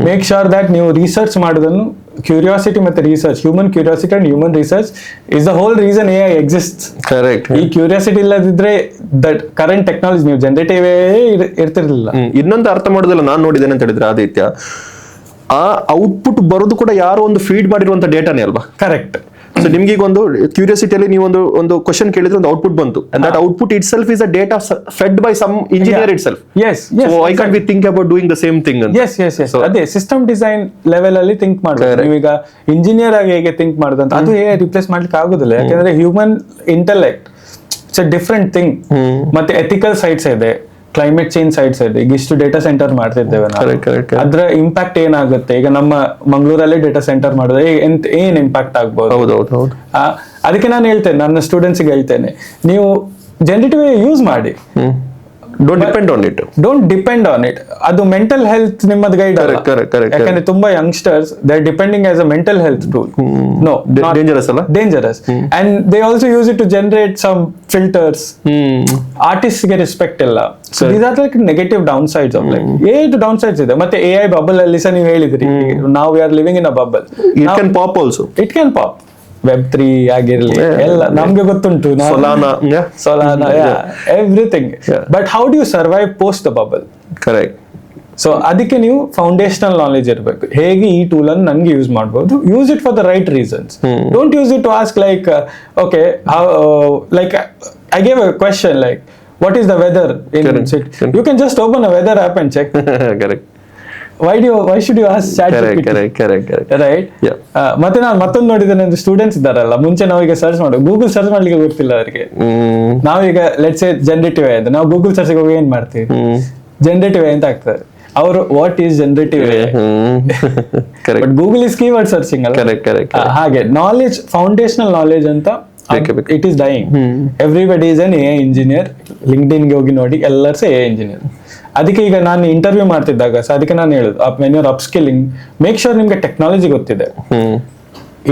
ಮೇಕ್ ಶೋರ್ ದಟ್ ನೀವು ರಿಸರ್ಚ್ ಮಾಡೋದನ್ನು, ಕ್ಯೂರಿಯಾಸಿಟಿ ಮತ್ತೆ research, human curiosity and human research is the whole reason AI exist. Correct. ಈ ಕ್ಯೂರಿಯಾಸಿಟಿ ಇಲ್ಲದಿದ್ರೆ ದಟ್ ಕರೆಂಟ್ ಟೆಕ್ನಾಲಜಿ ನೀವು ಜನರೇಟಿವ್ ಇರ್ತಿರ್ಲಿಲ್ಲ. ಇನ್ನೊಂದು ಅರ್ಥ ಮಾಡೋದಿಲ್ಲ ನಾನು ನೋಡಿದ್ದೇನೆ ಅಂತ ಹೇಳಿದ್ರೆ ಆದಿತ್ಯ, ಆ ಔಟ್ಪುಟ್ ಬರೋದು ಕೂಡ ಯಾರೋ ಒಂದು ಫೀಡ್ ಮಾಡಿರುವಂತ ಡೇಟಾನೇ ಅಲ್ವಾ? ಕರೆಕ್ಟ್. ಸೊ ನಿಮ್ಗೆ ಈಗ ಒಂದು ಕ್ಯೂರಿಯಾಸಿಟಿಯಲ್ಲಿ ನೀವು ಒಂದು ಕ್ವಶನ್ ಕೇಳಿದ್ರೆ ಒಂದು ಔಟ್ಪುಟ್ ಬಂತು, and that output itself is a data fed by some engineer itself. Yes. So why can't we think about doing the same thing? Yes. ಅದೇ ಸಿಸ್ಟಮ್ ಡಿಸೈನ್ ಲೆವೆಲ್ ಅಲ್ಲಿ ಥಿಂಕ್ ಮಾಡ್ಬೇಕು. ನೀವೀಗ ಇಂಜಿನಿಯರ್ ಆಗಿ ಹೇಗೆ think ಮಾಡೋದಂತ ಅದು AI replace ಮಾಡ್ಲಿಕ್ಕೆ ಆಗುದಿಲ್ಲ. ಯಾಕಂದ್ರೆ human intellect it's a different thing. ಮತ್ತೆ ಎಥಿಕಲ್ ಸೈಡ್ಸ್ ಇದೆ, ಕ್ಲೈಮೇಟ್ ಚೇಂಜ್ ಸೈಡ್ಸ್ ಇದೆ. ಈಗ ಇಷ್ಟು ಡೇಟಾ ಸೆಂಟರ್ ಮಾಡ್ತಿದ್ದೇವೆ ನಾವು, ಅದ್ರ ಇಂಪ್ಯಾಕ್ಟ್ ಏನಾಗುತ್ತೆ? ಈಗ ನಮ್ಮ ಮಂಗಳೂರಲ್ಲಿ ಡೇಟಾ ಸೆಂಟರ್ ಮಾಡಿದ್ರೆ ಏನ್ ಇಂಪ್ಯಾಕ್ಟ್ ಆಗ್ಬೋದು? ಅದಕ್ಕೆ ನಾನು ಹೇಳ್ತೇನೆ, ನನ್ನ ಸ್ಟೂಡೆಂಟ್ಸ್ ಹೇಳ್ತೇನೆ, ನೀವು ಜನರೇಟಿವ್ ಯೂಸ್ ಮಾಡಿ, ಡೋಂಟ್ ಡಿಪೆಂಡ್ ಆನ್ ಇಟ್. ಅದು ಮೆಂಟಲ್ ಹೆಲ್ತ್ ನಿಮ್ಮದು ಗೈಡ್ ಅಲ್ಲ. ಯಾಕಂದ್ರೆ ತುಂಬಾ youngsters they are depending as a mental health tool. No, dangerous. And they also use it to generate some filters. Artist ಗೆ respect ಇಲ್ಲ. So these are like negative downsides of like. Eight downsides ಇದೆ. ಮತ್ತೆ AI bubble ಅಲ್ಲಿ ಸಹ ನೀವು ಹೇಳಿದ್ರಿ, ನಾವು we are living in a bubble. It can pop also. It can pop. Web3 ಆಗಿರ್ಲಿ ಎಲ್ಲ ನಮ್ಗೆ ಗೊತ್ತುಂಟು, Solana, everything. But how do you survive post the bubble? Correct. So ಅದಕ್ಕೆ ನೀವು ಫೌಂಡೇಶನಲ್ ನಾಲೆಜ್ ಇರಬೇಕು. ಹೇಗೆ ಈ ಟೂಲ್ ಅನ್ನು ನನಗೆ ಯೂಸ್ ಮಾಡಬಹುದು, use it for the right reasons. Don't use it to ask like okay like I gave a question like what is the weather in city. You can just open a weather app and check. Correct. why should you ask ChatGPT? Correct. Right? ಮತ್ತೆ ನಾನು ಮತ್ತೊಂದು ನೋಡಿದ್ದೇನೆ, students ಇದ್ದಾರಲ್ಲ, ಮುಂಚೆ ನಾವೀಗ search ಮಾಡೋದು, Google search ಮಾಡ್ಲಿಕ್ಕೆ ಗೊತ್ತಿಲ್ಲ ಅವರಿಗೆ. ನಾವೀಗ ಲೆಟ್ಸ್ ಸೇ ಜನರೇಟಿವ್ AI ಅಂತ, ನಾವು ಗೂಗಲ್ ಸರ್ಚ್ ಹೋಗಿ ಏನ್ ಮಾಡ್ತೀವಿ, ಜನರೇಟಿವ್ AI ಅಂತ ಆಗ್ತದೆ. ಅವರು what is generative AI, but Google is keyword searching ಅಲ್ಲ. ಹಾಗೆ ನಾಲೆಜ್, ಫೌಂಡೇಶನಲ್ ನಾಲೆಜ್ ಅಂತ it is dying. Everybody is an AI engineer. LinkedIn ಗೆ ಹೋಗಿ ನೋಡಿ, ಎಲ್ಲರೂ ಸಹ AI ಇಂಜಿನಿಯರ್. ಅದಕ್ಕೆ ಈಗ ನಾನು ಇಂಟರ್ವ್ಯೂ ಮಾಡ್ತಿದ್ದಾಗ ಅದಕ್ಕೆ ನಾನು ಹೇಳುದು, when you are upskilling, make sure ನಿಮ್ಗೆ ಟೆಕ್ನಾಲಜಿ ಗೊತ್ತಿದೆ.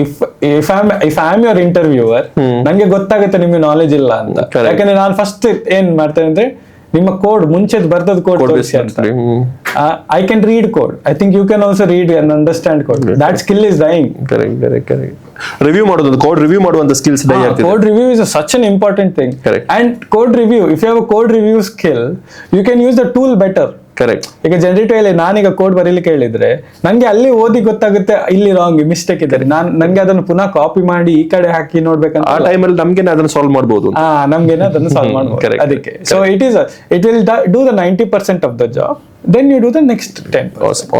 If I am your interviewer, ನಂಗೆ ಗೊತ್ತಾಗುತ್ತೆ ನಿಮ್ಗೆ ನಾಲೆಜ್ ಇಲ್ಲ ಅಂತ. ಯಾಕಂದ್ರೆ ನಾನು ಫಸ್ಟ್ ಏನ್ ಮಾಡ್ತೇನೆ ಅಂದ್ರೆ, ನಿಮ್ಮ ಕೋಡ್ ಮುಂಚೆ ಬರ್ದದ್ ಕೋಡ್ ತೋರಿಸಿ ಅಂತ. I can read code. I think you can also read and understand code. That skill is dying. Review ಮಾಡೋದು, ಕೋಡ್ ರಿವ್ಯೂ ಮಾಡುವಂತ ಸ್ಕಿಲ್ಸ್ ಡೈ ಆಗ್ತಿದೆ. Code review is such an important thing. Correct. And code review, if you have a code review skill, you can use the tool better. Correct. ಈಗ generative ಅಲ್ಲಿ ನಾನೀಗ code ಬರೀಲಿಕ್ಕೆ ಹೇಳಿದ್ರೆ ನಂಗೆ ಅಲ್ಲಿ ಓದಿ ಗೊತ್ತಾಗುತ್ತೆ ಇಲ್ಲಿ ರಾಂಗ್ ಮಿಸ್ಟೇಕ್ ಇದೆ, ನಂಗೆ ಅದನ್ನು ಪುನಃ ಕಾಪಿ ಮಾಡಿ ಈ ಕಡೆ ಹಾಕಿ ನೋಡ್ಬೇಕಂತ ಆ ಟೈಮಲ್ಲಿ ನಮ್ಗೆ ಅದನ್ನ ಸಾಲ್ವ್ ಮಾಡಬಹುದು. ನಮ್ಗೇನೆ ಅದನ್ನು ಸಾಲ್ವ್ ಮಾಡ್ಬೋದು. Correct. ಅದಕ್ಕೆ so it will do the 90% of the job, then you do the next 10%.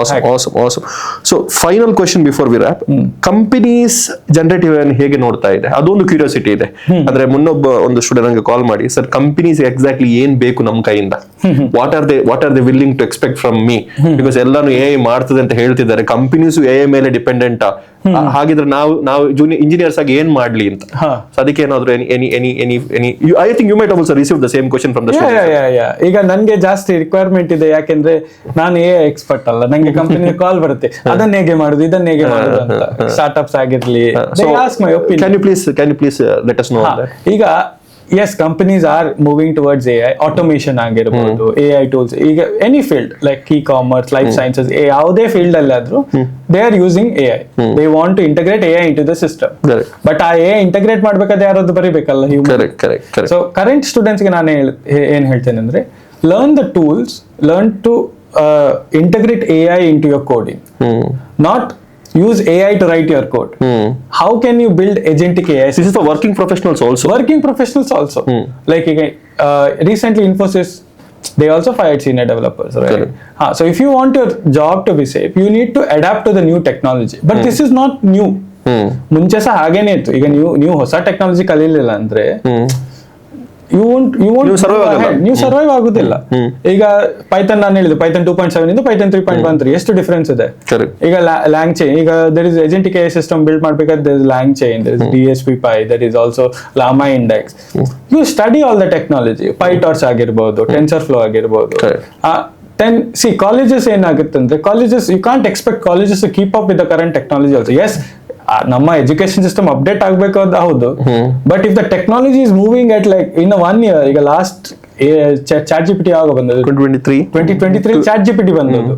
Awesome. So final question before we wrap. Companies generative ಅನ್ನು ಹೇಗೆ ನೋಡ್ತಾ ಇದೆ ಅದೊಂದು ಕ್ಯೂರಿಯಾಸಿಟಿ ಇದೆ. ಅಂದ್ರೆ ಮುನ್ನೊಬ್ಬ ಒಂದು ಸ್ಟೂಡೆಂಟ್ ನಂಗೆ ಕಾಲ್ ಮಾಡಿ, ಸರ್ ಕಂಪನೀಸ್ ಎಕ್ಸಾಕ್ಟ್ಲಿ ಏನ್ ಬೇಕು ನಮ್ಮ ಕೈಯಿಂದ, what are they willing to expect from me, because ಎಲ್ಲಾನು ಎ ಮಾಡ್ತದೆ ಅಂತ ಹೇಳ್ತಿದ್ದಾರೆ, ಕಂಪನೀಸ್ ಎ ಮೇಲೆ ಡಿಪೆಂಡೆಂಟ್, ಹಾಗಿದ್ರೆ ನಾವು ಜೂನಿಯರ್ ಇಂಜಿನಿಯರ್ಸ್ ಆಗಿ ಏನ್ ಮಾಡ್ಲಿ ಅಂತ. So ಅದಕ್ಕೆ ಏನಾದ್ರು any I think you might also receive the same question from the students. ಈಗ ನನ್ಗೆ ಜಾಸ್ತಿ ರಿಕ್ವೈರ್ಮೆಂಟ್ ಇದೆ, ಯಾಕೆಂದ್ರೆ ನಾನು ಎಕ್ಸ್ಪರ್ಟ್ ಅಲ್ಲ, ನಂಗೆ ಕಂಪನಿ ಕಾಲ್ ಬರುತ್ತೆ ಅದನ್ನ ಹೇಗೆ ಮಾಡುದು ಇದನ್ನ ಹೇಗೆ ಮಾಡುದು ಅಂತ. ಸ್ಟಾರ್ಟ್ಅಪ್ಸ್ ಆಗಿರ್ಲಿ, they ask my opinion. Can you please let us know on that? ಈಗ yes, companies are moving towards AI, automation ಆಗಿರಬಹುದು, AI tools. ಈಗ any field like e-commerce, life sciences, ಯಾವುದೇ ಫೀಲ್ಡ್ ಅಲ್ಲಿ ಆದ್ರೂ they are using AI. They want to integrate AI into the system. Correct. But ಆ AI integrate ಮಾಡ್ಬೇಕಾದ್ರೆ ಯಾರಾದ್ರೂ ಬರೀಬೇಕಲ್ಲ, Correct. So current students ಗೆ ನಾನು ಏನ್ ಹೇಳ್ತೇನೆ ಅಂದ್ರೆ, learn the tools, learn to integrate AI into your coding, not use AI to write your code. How can you build agentic AI? This is for working professionals also. Like recently Infosys, they also fired senior developers, right? So if you want your job to be safe, you need to adapt to the new technology. But this is not new. ಮುಂಚೆ ಸಹ ಹಾಗೇನೆ ಇತ್ತು. ಈಗ ನೀವು ಹೊಸ technology ಕಲೀಲಿಲ್ಲ ಅಂದ್ರೆ ನೀವು survive ಆಗುದಿಲ್ಲ. ಈಗ ಪೈಥನ್ ನಾನು ಹೇಳಿದ್ದು, ಪೈಥನ್ 2.7 ಇಂದ ಪೈಥನ್ 3.13 ಎಷ್ಟು ಡಿಫರೆನ್ಸ್ ಇದೆ. ಈಗ ಲ್ಯಾಂಗ್ ಚೈನ್, ಈಗ there is agentic AI system build ಮಾಡ್ಬೇಕಾದ್ರೆ there is lang chain, there is DSP Pi, there is also Llama Index. You study all the technology, PyTorch ಆಗಿರ್ಬೋದು, TensorFlow ಆಗಿರ್ಬೋದು. Then see, colleges ಏನಾಗುತ್ತೆ ಅಂದ್ರೆ, you can't expect colleges to keep up with the current technology also. Yes, ನಮ್ಮ education system update ಆಗ್ಬೇಕು ಅಂತ ಹೌದು, but if the technology is moving at like in 1 year, ಈಗ last chat GPT ಯಾವಾಗ ಬಂದದ್ದು, 2023 chat GPT ಬಂದದ್ದು,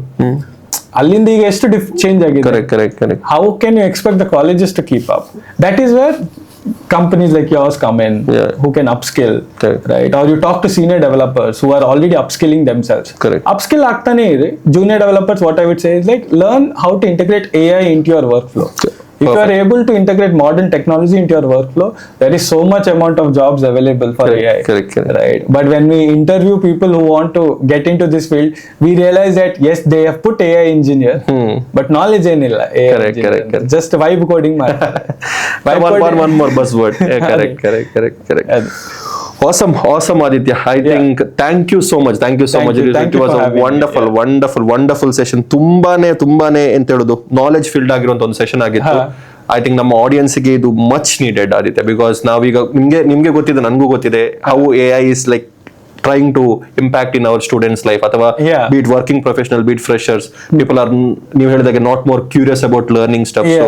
ಅಲ್ಲಿಂದ ಈಗ ಎಷ್ಟು ಚೇಂಜ್ ಆಗಿದೆ. How can you expect the colleges to keep up? That is where companies like yours come in, who can upskill, right? Or you talk to senior developers who are already upskilling themselves. Upskill ಆಗ್ತಾನೆ ಇದೆ. Junior developers, what I would say is like, learn how to integrate AI into your workflow. If you are able to integrate modern technology into your workflow, there is so much amount of jobs available for AI. Right? But when we interview people who want to get into this field, we realize that yes, they have put AI engineer, but knowledge ಏನilla. Correct. Just vibe coding ಮಾಡ್ತಾರೆ. One more buzzword. Correct. Awesome Aditya. I think thank you so much. It was a wonderful session. ತುಂಬಾನೇ ಎಂತ ಹೇಳೋದು, knowledge field ಆಗಿರುವಂತ ಒಂದು session ಆಗಿತ್ತು. I think ನಮ್ಮ ಆಡಿಯನ್ಸ್ಗೆ ಇದು much needed Aditya, because ನಾವೀಗ ನಿಮ್ಗೆ ಗೊತ್ತಿದೆ, ನನಗೂ ಗೊತ್ತಿದೆ, how AI is like trying to impact in our students' life, ಅಥವಾ be it working professional, be it freshers, people are, ನೀವು ಹೇಳಿದಾಗೆ, not more curious about learning stuff. So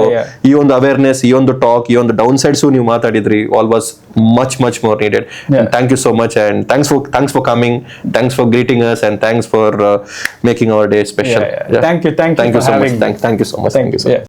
ಈ ಒಂದು awareness, ಈ ಒಂದು talk, ಈ ಒಂದು downsides ನೀವು ಮಾತಾಡಿದ್ರಿ, all was much more needed. And thank you so much, and thanks for coming, thanks for greeting us, and thanks for making our day special. Thank you so much. Thank you so much.